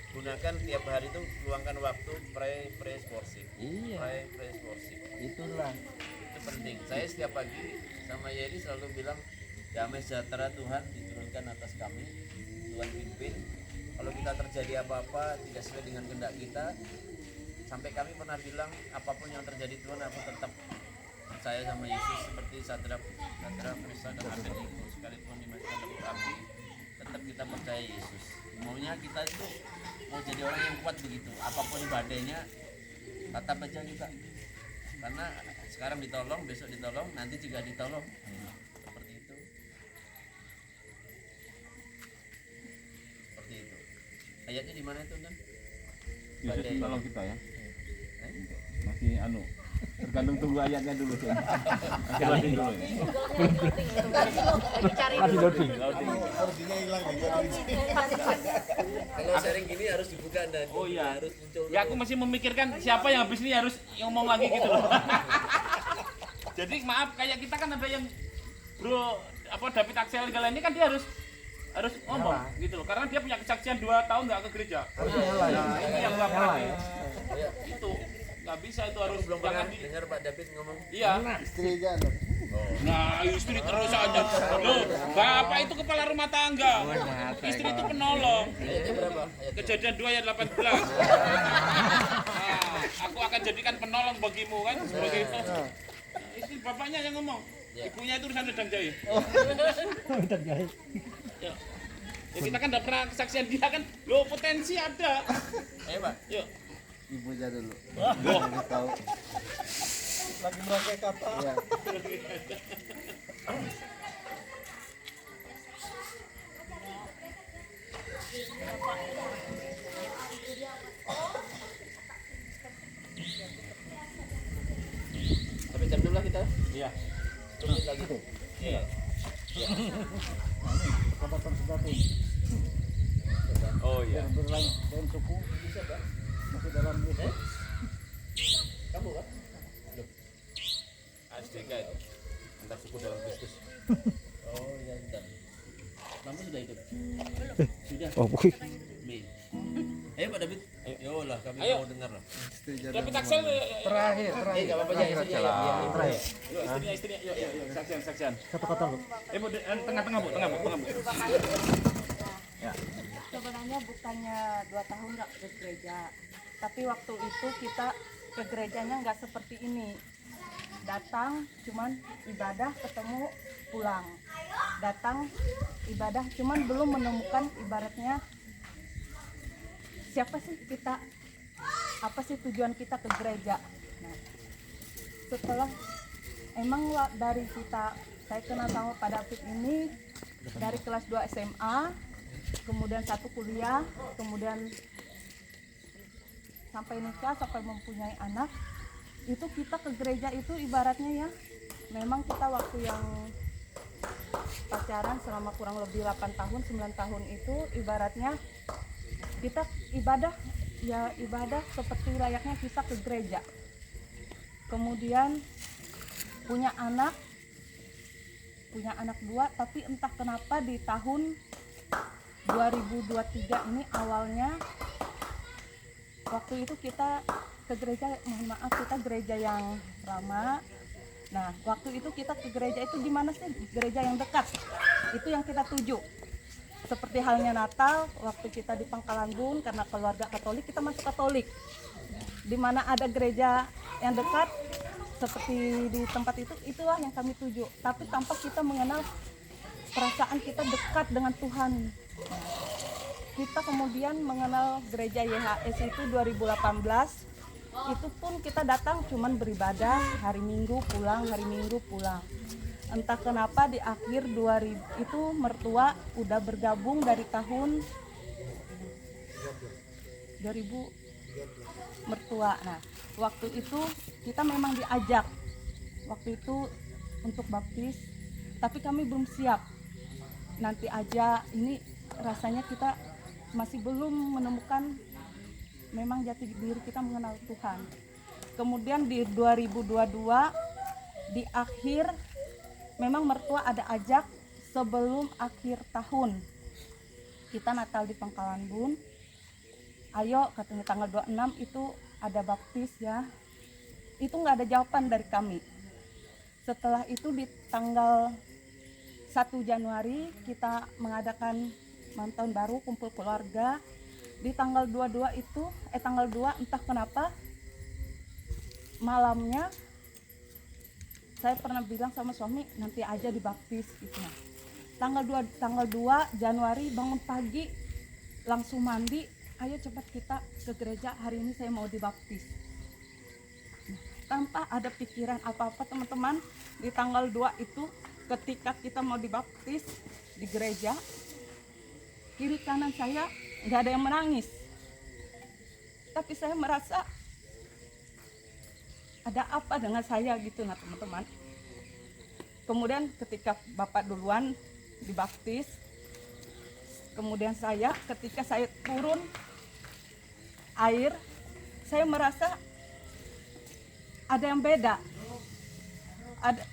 gunakan tiap hari itu luangkan waktu praise worship. Iya. Praise worship. Itulah. Itu penting. Saya setiap pagi sama Yeri selalu bilang damai sejahtera Tuhan diturunkan atas kami. Tuhan pimpin. Kalau kita terjadi apa-apa tidak sesuai dengan kehendak kita, sampai kami pernah bilang apapun yang terjadi Tuhan aku tetap percaya sama Yesus seperti Sadrak, Mesach dan Abednego sekalipun dimasukkan dalam api tetap kita percaya Yesus. Maunya kita itu mau jadi orang yang kuat begitu, apapun badainya tetap aja kita. Karena sekarang ditolong, besok ditolong, nanti juga ditolong. Seperti itu. Seperti itu. Ayatnya di mana itu kan? Yesus tolong kita ya. Masih Tergantung tunggu ayatnya dulu sih. Masih loading dulu ya. Masih loading. Kalau sharing gini harus dibuka dan Oh iya. harus muncul. Ya aku masih memikirkan siapa yang habis ini harus ngomong lagi gitu loh. Jadi maaf kayak kita kan ada yang bro apa David Axel segala ini kan dia harus ngomong gitu loh karena dia punya kesaksian 2 tahun nggak ke gereja. Nah, itu yang nggak pernah itu nggak bisa itu harus Belum jangan pernah dengar Pak David ngomong. iya. Nah, istri terus aja. Loh, bapak itu kepala rumah tangga. Istri itu penolong. Ayatnya berapa? Kejadian 2 ayat 18. Nah, aku akan jadikan penolong bagimu kan sebagai itu. Istri bapaknya yang ngomong. Ibunya itu urusan wedang jahe. Ya. Ya, kita kan udah pernah kesaksian dia kan. Loh, potensi ada. Ayo Pak. Yuk. Ibunya dulu. Wah. Tahu. Lagi merangkai kata. Iya. Tapi jam dulu lah kita. Iya. Tunggu lagi. Iya. Kebatan sebatin. Oh iya. Berlain suku. Masih dalam itu. Kamu kan? SDK itu. Antar suku dalam Kristus. Oh iya entar. Kamu sudah ikut? Sudah. Oh, bukan. Mei. Ayo Pak David. Ayo lah kami Ayo. mau dengar lah. David Axel Terakhir. Enggak apa-apa ya. Terakhir aja Iya, lah. iya. yuk istrinya yuk saksian. Satu kata lu. Bu tengah-tengah Bu. Sebenarnya bukannya 2 tahun nggak ke gereja, tapi waktu itu kita ke gerejanya nggak seperti ini. Datang cuman ibadah ketemu pulang. Datang ibadah cuman belum menemukan ibaratnya siapa sih kita, apa sih tujuan kita ke gereja. Nah, setelah emang dari saya kenal sama Pak David ini dari kelas 2 SMA, kemudian 1 kuliah, kemudian sampai nikah, sampai mempunyai anak. Itu kita ke gereja itu ibaratnya ya, memang kita waktu yang pacaran selama kurang lebih 8 tahun, 9 tahun itu ibaratnya kita ibadah seperti layaknya kita ke gereja. Kemudian punya anak 2, tapi entah kenapa di tahun 2023 ini awalnya waktu itu kita ke gereja, mohon maaf kita gereja yang lama. Nah, waktu itu kita ke gereja itu di mana sih? Gereja yang dekat. Itu yang kita tuju. Seperti halnya Natal, waktu kita di Pangkalan Bun karena keluarga Katolik, kita masuk Katolik. Di mana ada gereja yang dekat seperti di tempat itu, itulah yang kami tuju. Tapi tanpa kita mengenal perasaan kita dekat dengan Tuhan. Kita kemudian mengenal gereja YHS itu 2018. Itu pun kita datang cuman beribadah, hari Minggu pulang. Entah kenapa di akhir 2000 itu mertua udah bergabung dari tahun 2000 mertua. Nah, waktu itu kita memang diajak waktu itu untuk baptis, tapi kami belum siap. Nanti aja, ini rasanya kita masih belum menemukan memang jati diri kita mengenal Tuhan. Kemudian di 2022 di akhir memang mertua ada ajak sebelum akhir tahun kita Natal di Pangkalan Bun. Ayo katanya tanggal 26 itu ada baptis ya. Itu nggak ada jawaban dari kami. Setelah itu di tanggal 1 Januari kita mengadakan malam tahun baru kumpul keluarga. Di tanggal 22 itu tanggal 2 entah kenapa malamnya saya pernah bilang sama suami nanti aja dibaptis gitu. Nah, tanggal 2 Januari bangun pagi langsung mandi, ayo cepat kita ke gereja, hari ini saya mau dibaptis. Nah, tanpa ada pikiran apa-apa teman-teman, di tanggal 2 itu ketika kita mau dibaptis di gereja, kiri kanan saya nggak ada yang menangis, tapi saya merasa ada apa dengan saya gitu nah teman-teman. Kemudian ketika Bapak duluan dibaptis, kemudian ketika saya turun air, saya merasa ada yang beda.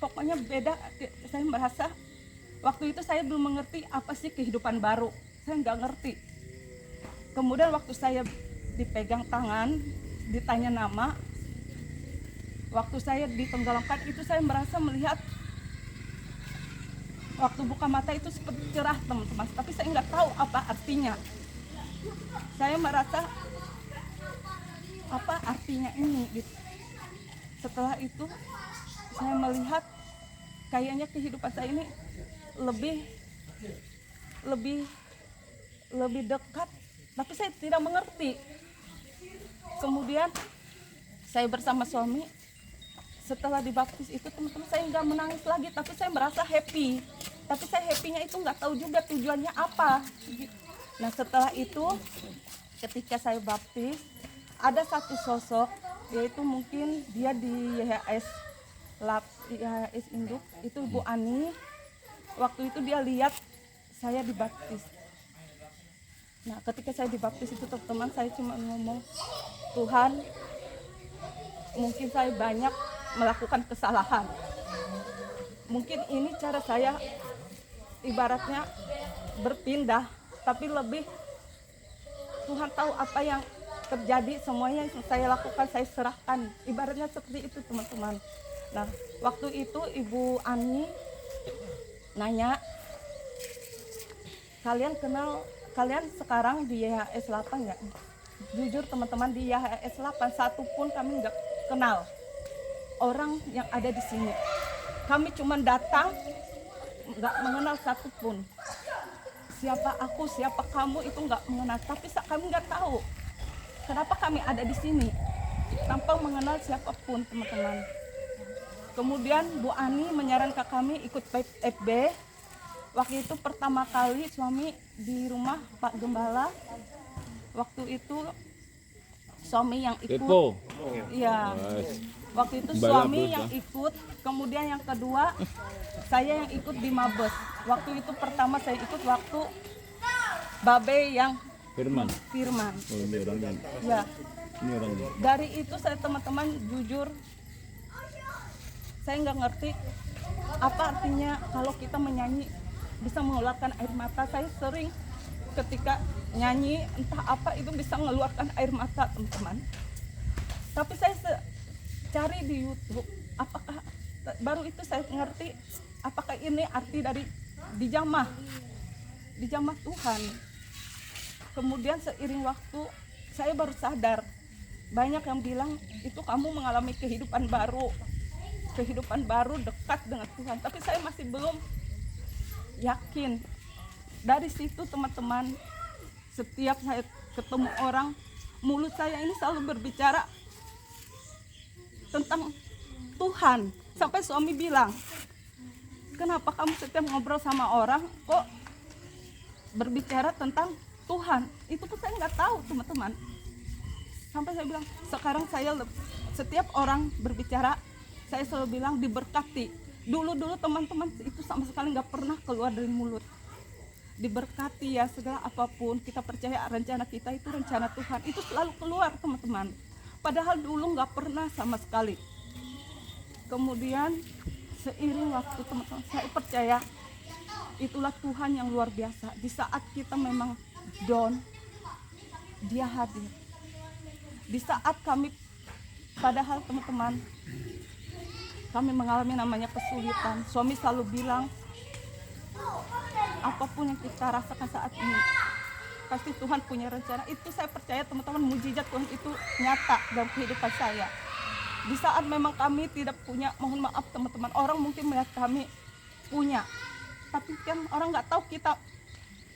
Pokoknya beda. Saya merasa waktu itu saya belum mengerti apa sih kehidupan baru. Saya nggak ngerti. Kemudian waktu saya dipegang tangan, ditanya nama, waktu saya ditenggelamkan itu saya merasa melihat, waktu buka mata itu seperti cerah teman-teman, tapi saya nggak tahu apa artinya. Saya merasa apa artinya ini gitu. Setelah itu saya melihat kayaknya kehidupan saya ini lebih dekat, tapi saya tidak mengerti. Kemudian saya bersama suami setelah dibaptis itu teman-teman, saya nggak menangis lagi, tapi saya merasa happy. Tapi saya happy-nya itu nggak tahu juga tujuannya apa. Nah setelah itu ketika saya baptis, ada satu sosok, yaitu mungkin dia di YHS Induk, itu Ibu Ani. Waktu itu dia lihat saya dibaptis. Nah ketika saya dibaptis itu teman-teman, saya cuma ngomong, Tuhan, mungkin saya banyak melakukan kesalahan. Mungkin ini cara saya ibaratnya berpindah, tapi lebih Tuhan tahu apa yang terjadi, semuanya yang saya lakukan saya serahkan. Ibaratnya seperti itu teman-teman. Nah waktu itu Ibu Ani nanya, kalian sekarang di YHS 8 ya? Jujur teman-teman, di YHS 8 satu pun kami nggak kenal orang yang ada di sini. Kami cuma datang, nggak mengenal satu pun. Siapa aku, siapa kamu itu nggak mengenal. Tapi kami nggak tahu kenapa kami ada di sini tanpa mengenal siapapun teman-teman. Kemudian Bu Ani menyarankan kami ikut FB. Waktu itu pertama kali suami di rumah Pak Gembala. Waktu itu suami yang ikut. Iya. Waktu itu suami yang ikut. Kemudian yang kedua saya yang ikut di Mabes. Waktu itu pertama saya ikut waktu Babe yang Firman. Oh, ini orangnya. Ya. Ini orangnya. Dari itu saya teman-teman jujur saya nggak ngerti apa artinya kalau kita menyanyi bisa mengeluarkan air mata. Saya sering ketika nyanyi entah apa itu bisa mengeluarkan air mata teman-teman. Tapi saya cari di YouTube, apakah baru itu saya ngerti apakah ini arti dari dijamah Tuhan. Kemudian seiring waktu saya baru sadar, banyak yang bilang itu kamu mengalami kehidupan baru dekat dengan Tuhan, tapi saya masih belum yakin. Dari situ teman-teman, setiap saya ketemu orang, mulut saya ini selalu berbicara tentang Tuhan. Sampai suami bilang, kenapa kamu setiap ngobrol sama orang kok berbicara tentang Tuhan? Itu pun saya nggak tahu teman-teman. Sampai saya bilang, sekarang saya setiap orang berbicara, saya selalu bilang diberkati. Dulu teman-teman itu sama sekali nggak pernah keluar dari mulut. Diberkati ya, segala apapun kita percaya rencana kita itu rencana Tuhan, itu selalu keluar teman-teman. Padahal dulu nggak pernah sama sekali. Kemudian seiring waktu teman-teman, saya percaya itulah Tuhan yang luar biasa. Di saat kita memang down, Dia hadir. Di saat kami, padahal teman-teman, kami mengalami namanya kesulitan, suami selalu bilang, apapun yang kita rasakan saat ini, pasti Tuhan punya rencana. Itu saya percaya teman-teman, mujizat Tuhan itu nyata dalam kehidupan saya. Di saat memang kami tidak punya, mohon maaf teman-teman, orang mungkin melihat kami punya, tapi kan orang nggak tahu kita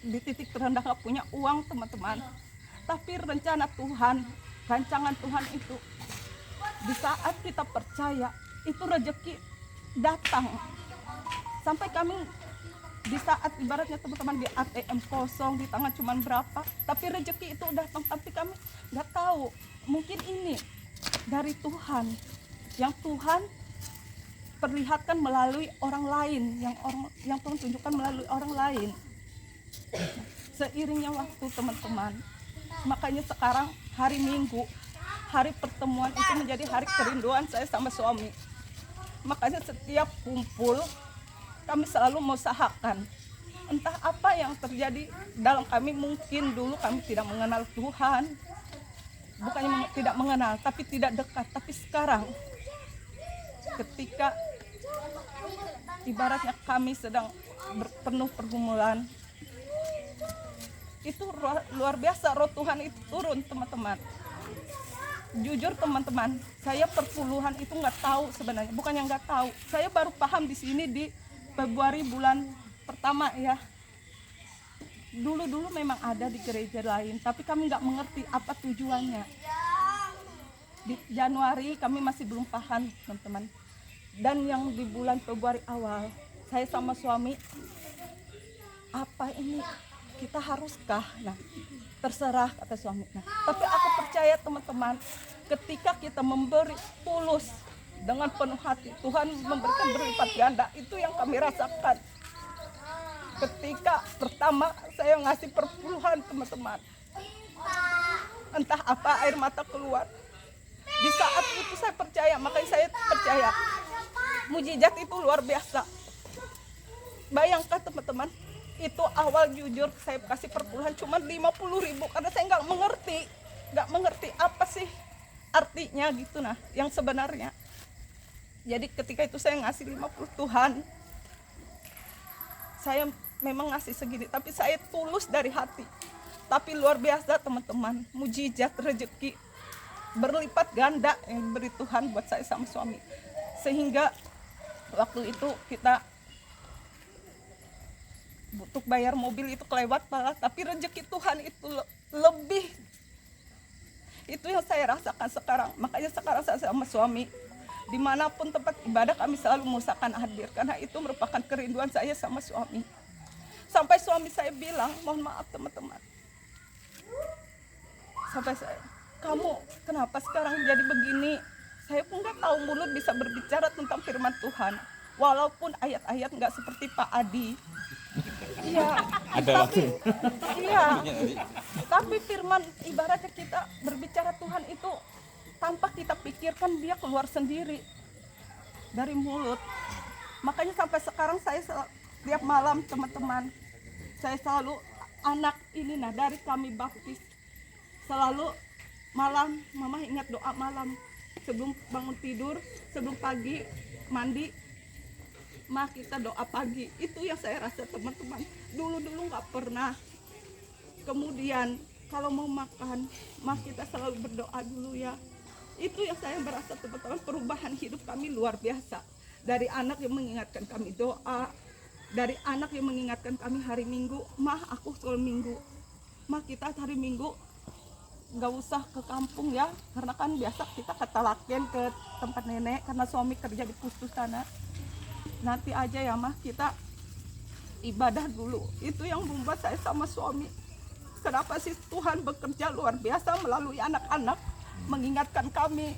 di titik terendah nggak punya uang teman-teman. Tapi rencana Tuhan, rancangan Tuhan itu, di saat kita percaya, itu rezeki datang. Sampai kami di saat ibaratnya teman-teman di ATM kosong, di tangan cuma berapa, tapi rezeki itu datang. Tapi kami nggak tahu, mungkin ini dari Tuhan yang Tuhan perlihatkan melalui orang lain, yang Tuhan tunjukkan melalui orang lain. Seiringnya waktu teman-teman, makanya sekarang hari Minggu, hari pertemuan itu menjadi hari kerinduan saya sama suami. Makanya setiap kumpul kami selalu mengusahakan. Entah apa yang terjadi dalam kami, mungkin dulu kami tidak mengenal Tuhan, bukannya tidak mengenal, tapi tidak dekat. Tapi sekarang ketika ibaratnya kami sedang penuh pergumulan, itu luar biasa roh Tuhan itu turun, teman-teman. Jujur teman-teman, saya perpuluhan itu nggak tahu sebenarnya, bukannya nggak tahu. Saya baru paham di sini di Februari bulan pertama ya. Dulu memang ada di gereja lain, tapi kami nggak mengerti apa tujuannya. Di Januari kami masih belum paham, teman-teman. Dan yang di bulan Februari awal, saya sama suami, apa ini? Kita haruskah? Nah, terserah kata suami. Nah, tapi aku percaya teman-teman, ketika kita memberi tulus dengan penuh hati, Tuhan memberikan berlipat ganda. Itu yang kami rasakan. Ketika pertama saya ngasih perpuluhan, teman-teman, entah apa air mata keluar. Di saat itu saya percaya, makanya saya percaya mujizat itu luar biasa. Bayangkan teman-teman, itu awal jujur saya kasih perpuluhan cuma 50.000 karena saya nggak mengerti apa sih artinya gitu, nah yang sebenarnya. Jadi ketika itu saya ngasih 50, Tuhan, saya memang ngasih segini, tapi saya tulus dari hati. Tapi luar biasa teman-teman, mujizat rezeki berlipat ganda yang diberi Tuhan buat saya sama suami. Sehingga waktu itu kita butuh bayar mobil itu kelewat malah, tapi rezeki Tuhan itu lebih. Itu yang saya rasakan sekarang. Makanya sekarang saya sama suami, dimanapun tempat ibadah kami selalu mengusahakan hadir, karena itu merupakan kerinduan saya sama suami. Sampai suami saya bilang, mohon maaf teman-teman, sampai saya, kamu kenapa sekarang jadi begini? Saya pun nggak tahu mulut bisa berbicara tentang firman Tuhan, walaupun ayat-ayat nggak seperti Pak Adi. Iya, tapi firman ibaratnya kita berbicara Tuhan itu tanpa kita pikirkan, dia keluar sendiri dari mulut. Makanya sampai sekarang saya tiap malam teman-teman, saya selalu anak ini, nah dari kami baptis selalu malam, mama ingat doa malam sebelum bangun tidur, sebelum pagi mandi, mah kita doa pagi. Itu yang saya rasa teman-teman, dulu nggak pernah. Kemudian kalau mau makan, mah kita selalu berdoa dulu ya. Itu yang saya merasa teman-teman, perubahan hidup kami luar biasa. Dari anak yang mengingatkan kami doa, dari anak yang mengingatkan kami hari Minggu, mah aku soal Minggu, mah kita hari Minggu nggak usah ke kampung ya, karena kan biasa kita ketalaken ke tempat nenek karena suami kerja di Pustus sana. Nanti aja ya mah, kita ibadah dulu. Itu yang membuat saya sama suami, kenapa sih Tuhan bekerja luar biasa melalui anak-anak mengingatkan kami.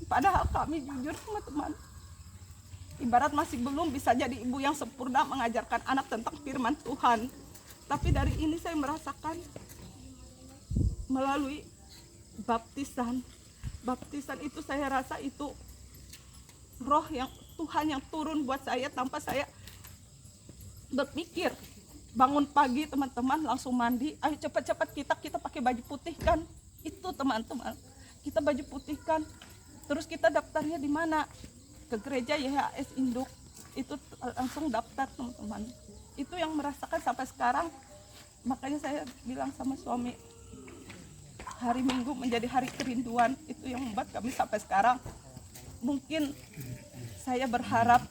Padahal kami jujur teman-teman, ibarat masih belum bisa jadi ibu yang sempurna mengajarkan anak tentang firman Tuhan. Tapi dari ini saya merasakan melalui baptisan itu saya rasa itu roh yang Tuhan yang turun buat saya tanpa saya berpikir. Bangun pagi teman-teman langsung mandi, ayo cepat-cepat kita pakai baju putih kan, itu teman-teman, kita baju putih kan, terus kita daftarnya di mana, ke gereja YHS Induk, itu langsung daftar teman-teman. Itu yang merasakan sampai sekarang. Makanya saya bilang sama suami, hari Minggu menjadi hari kerinduan. Itu yang membuat kami sampai sekarang. Mungkin saya berharap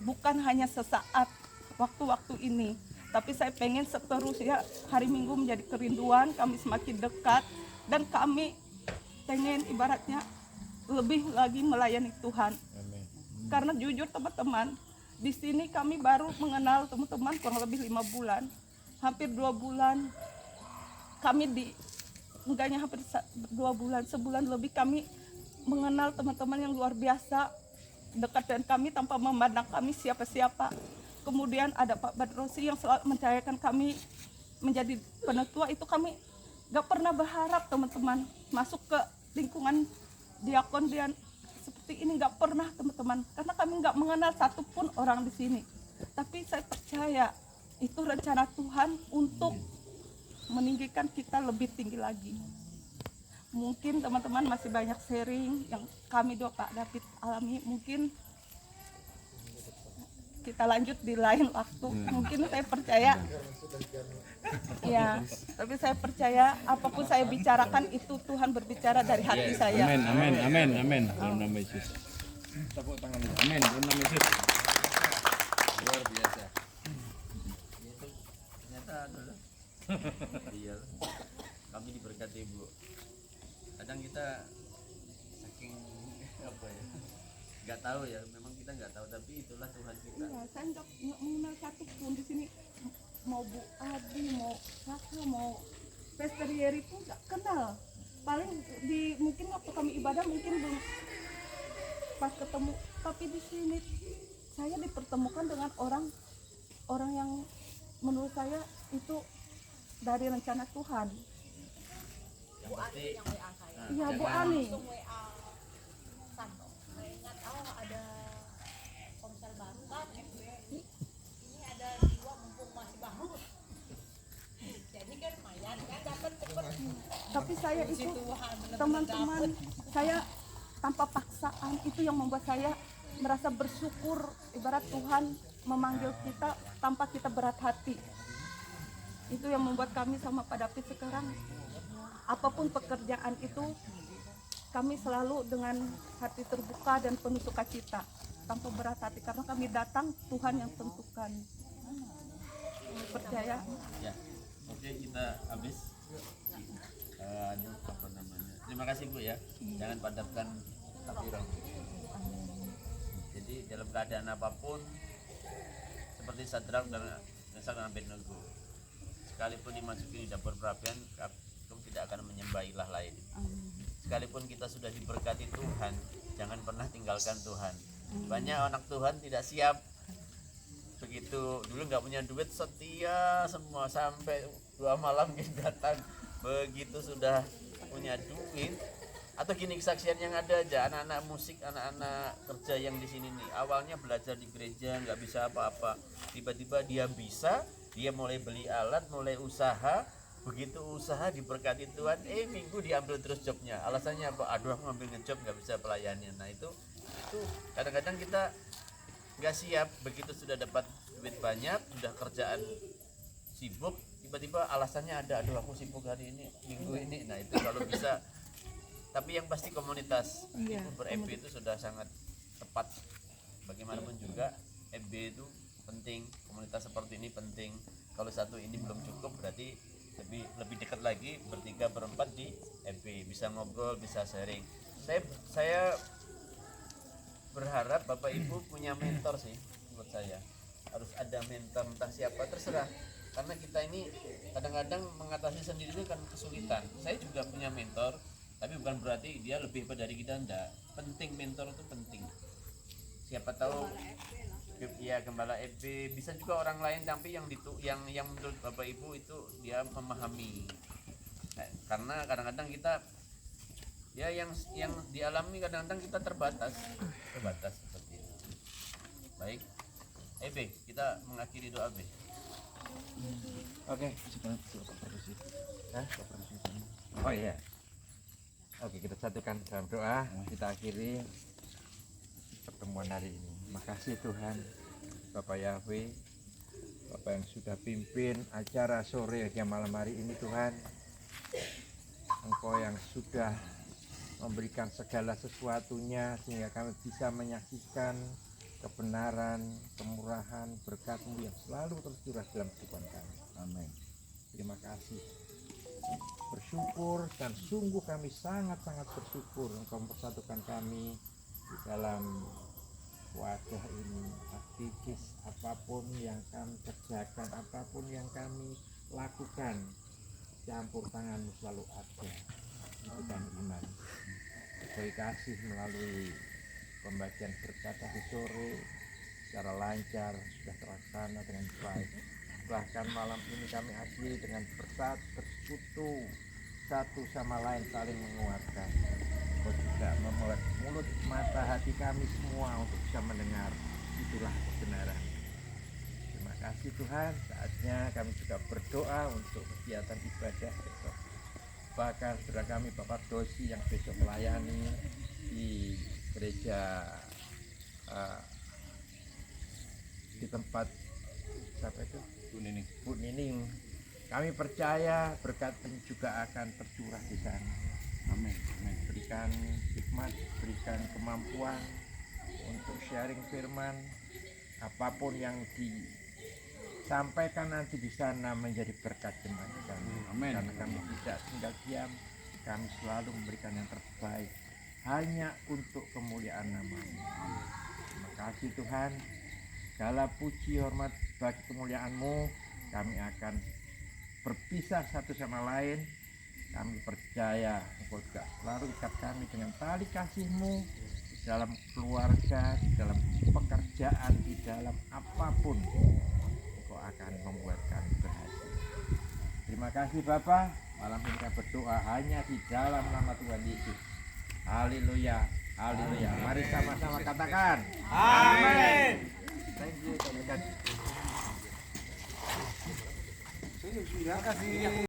bukan hanya sesaat waktu-waktu ini, tapi saya pengen seterusnya hari Minggu menjadi kerinduan, kami semakin dekat, dan kami pengen ibaratnya lebih lagi melayani Tuhan. Karena jujur teman-teman, di sini kami baru mengenal teman-teman kurang lebih 5 bulan, hampir 2 bulan. Kami enggaknya hampir 2 bulan, sebulan lebih kami mengenal teman-teman yang luar biasa dekat dengan kami tanpa memandang kami siapa-siapa. Kemudian ada Pak Badrosi yang selalu mencayakan kami menjadi penetua. Itu kami gak pernah berharap teman-teman masuk ke lingkungan diakon dan seperti ini, gak pernah teman-teman, karena kami gak mengenal satupun orang di sini. Tapi saya percaya itu rencana Tuhan untuk meninggikan kita lebih tinggi lagi. Mungkin teman-teman masih banyak sharing yang kami doa Pak David alami, mungkin kita lanjut di lain waktu. Mungkin saya percaya ya, tapi saya percaya apapun saya bicarakan itu Tuhan berbicara dari hati saya. Amin, amin, amin, amin. Dalam nama Yesus. Tepuk tangan. Amin, dalam nama Yesus. Luar biasa. Itu ternyata adalah iya. Kami diberkati Bu. Kadang kita saking apa ya, nggak tahu ya, memang kita nggak tahu, tapi itulah Tuhan kita. Iya, saya nggak mengenal satupun di sini, mau Bu Adi, mau Raka, mau Pastor Yeri pun nggak kenal. Paling di mungkin waktu kami ibadah mungkin belum pas ketemu, tapi di sini saya dipertemukan dengan orang yang menurut saya itu dari rencana Tuhan. Yang pasti Iya, Bu Ani. Tapi saya itu teman-teman saya tanpa paksaan itu yang membuat saya merasa bersyukur, ibarat Tuhan memanggil kita tanpa kita berat hati. Itu yang membuat kami sama Pak David sekarang apapun pekerjaan itu kami selalu dengan hati terbuka dan penuh sukacita tanpa berat hati, karena kami datang Tuhan yang tentukan. Percaya. ya. Oke, kita habis. Apa namanya? Terima kasih Bu ya. Jangan padamkan api roh. Jadi dalam keadaan apapun, seperti Sadrak dan Mesak dan Abednego, sekalipun dimasuki di dapur perapian, kamu tidak akan menyembah ilah lain. Sekalipun kita sudah diberkati Tuhan, jangan pernah tinggalkan Tuhan. Banyak anak Tuhan tidak siap. Begitu dulu nggak punya duit, setia semua sampai 2 malam kita datang. Begitu sudah punya duit, atau gini kesaksian yang ada aja, anak-anak musik, anak-anak kerja yang di sini nih, awalnya belajar di gereja nggak bisa apa-apa, tiba-tiba dia bisa, dia mulai beli alat, mulai usaha. Begitu usaha diberkati Tuhan, minggu diambil terus jobnya. Alasannya apa? Aduh, aku ngambil ngejob nggak bisa pelayanin. Nah itu kadang-kadang kita nggak siap. Begitu sudah dapat duit banyak, sudah kerjaan sibuk, tiba-tiba alasannya ada, aduh aku sibuk hari ini, minggu ini. Nah itu kalau bisa, tapi yang pasti komunitas itu ber-FB itu sudah sangat tepat. Bagaimanapun juga FB itu penting, komunitas seperti ini penting. Kalau satu ini belum cukup, berarti lebih dekat lagi, bertiga berempat di FB, bisa ngobrol, bisa sharing. Saya berharap Bapak Ibu punya mentor sih. Menurut saya harus ada mentor, entah siapa, terserah. Karena kita ini kadang-kadang mengatasi sendiri itu kan kesulitan. Saya juga punya mentor, tapi bukan berarti dia lebih hebat dari kita, enggak. Penting, mentor itu penting. Siapa tahu ya gembala FB, bisa juga orang lain, tapi yang menurut Bapak Ibu itu dia memahami. Nah, karena kadang-kadang kita ya yang dialami, kadang-kadang kita terbatas seperti itu. Baik, FB, kita mengakhiri doa B. Oke. Oh iya. Oke, kita satukan dalam doa. Kita akhiri pertemuan hari ini. Makasih Tuhan, Bapak Yahweh, Bapak yang sudah pimpin acara sore hingga malam hari ini Tuhan. Engkau yang sudah memberikan segala sesuatunya sehingga kami bisa menyaksikan kebenaran, kemurahan, berkat-Mu yang selalu tercurah dalam kehidupan kami. Amin. Terima kasih. Bersyukur, dan sungguh kami sangat-sangat bersyukur Engkau mempersatukan kami di dalam wadah ini. Aktivis apapun yang kami kerjakan, apapun yang kami lakukan, campur tangan-Mu selalu ada. Itu kami iman. beri kasih melalui pembagian berkat tadi sore secara lancar, sudah terlaksana dengan baik. Bahkan malam ini kami akhiri dengan bersekutu satu sama lain saling menguatkan. Kau juga membuat mulut, mata, hati kami semua untuk bisa mendengar. Itulah kebenaran. Terima kasih Tuhan. Saatnya kami juga berdoa untuk kegiatan ibadah besok. Bahkan saudara kami Bapak Dosi yang besok melayani di gereja di tempat siapa itu? Bu Nining. Kami percaya berkat juga akan tercurah di sana. Amin. Berikan hikmat, berikan kemampuan untuk sharing firman, apapun yang disampaikan nanti di sana menjadi berkat jemaat kami. Amin. Karena kami tidak tinggal diam, kami selalu memberikan yang terbaik hanya untuk kemuliaan nama-Mu. Terima kasih Tuhan. Segala puji hormat bagi kemuliaan-Mu. Kami akan berpisah satu sama lain. Kami percaya Engkau juga selalu ikat kami dengan tali kasih-Mu dalam keluarga, dalam pekerjaan, di dalam apapun. Engkau akan membuat kami berhasil. Terima kasih Bapa. Malam ini kami berdoa hanya di dalam nama Tuhan Yesus. Haleluya, haleluya. Mari sama-sama katakan amin. Thank you. Terima kasih.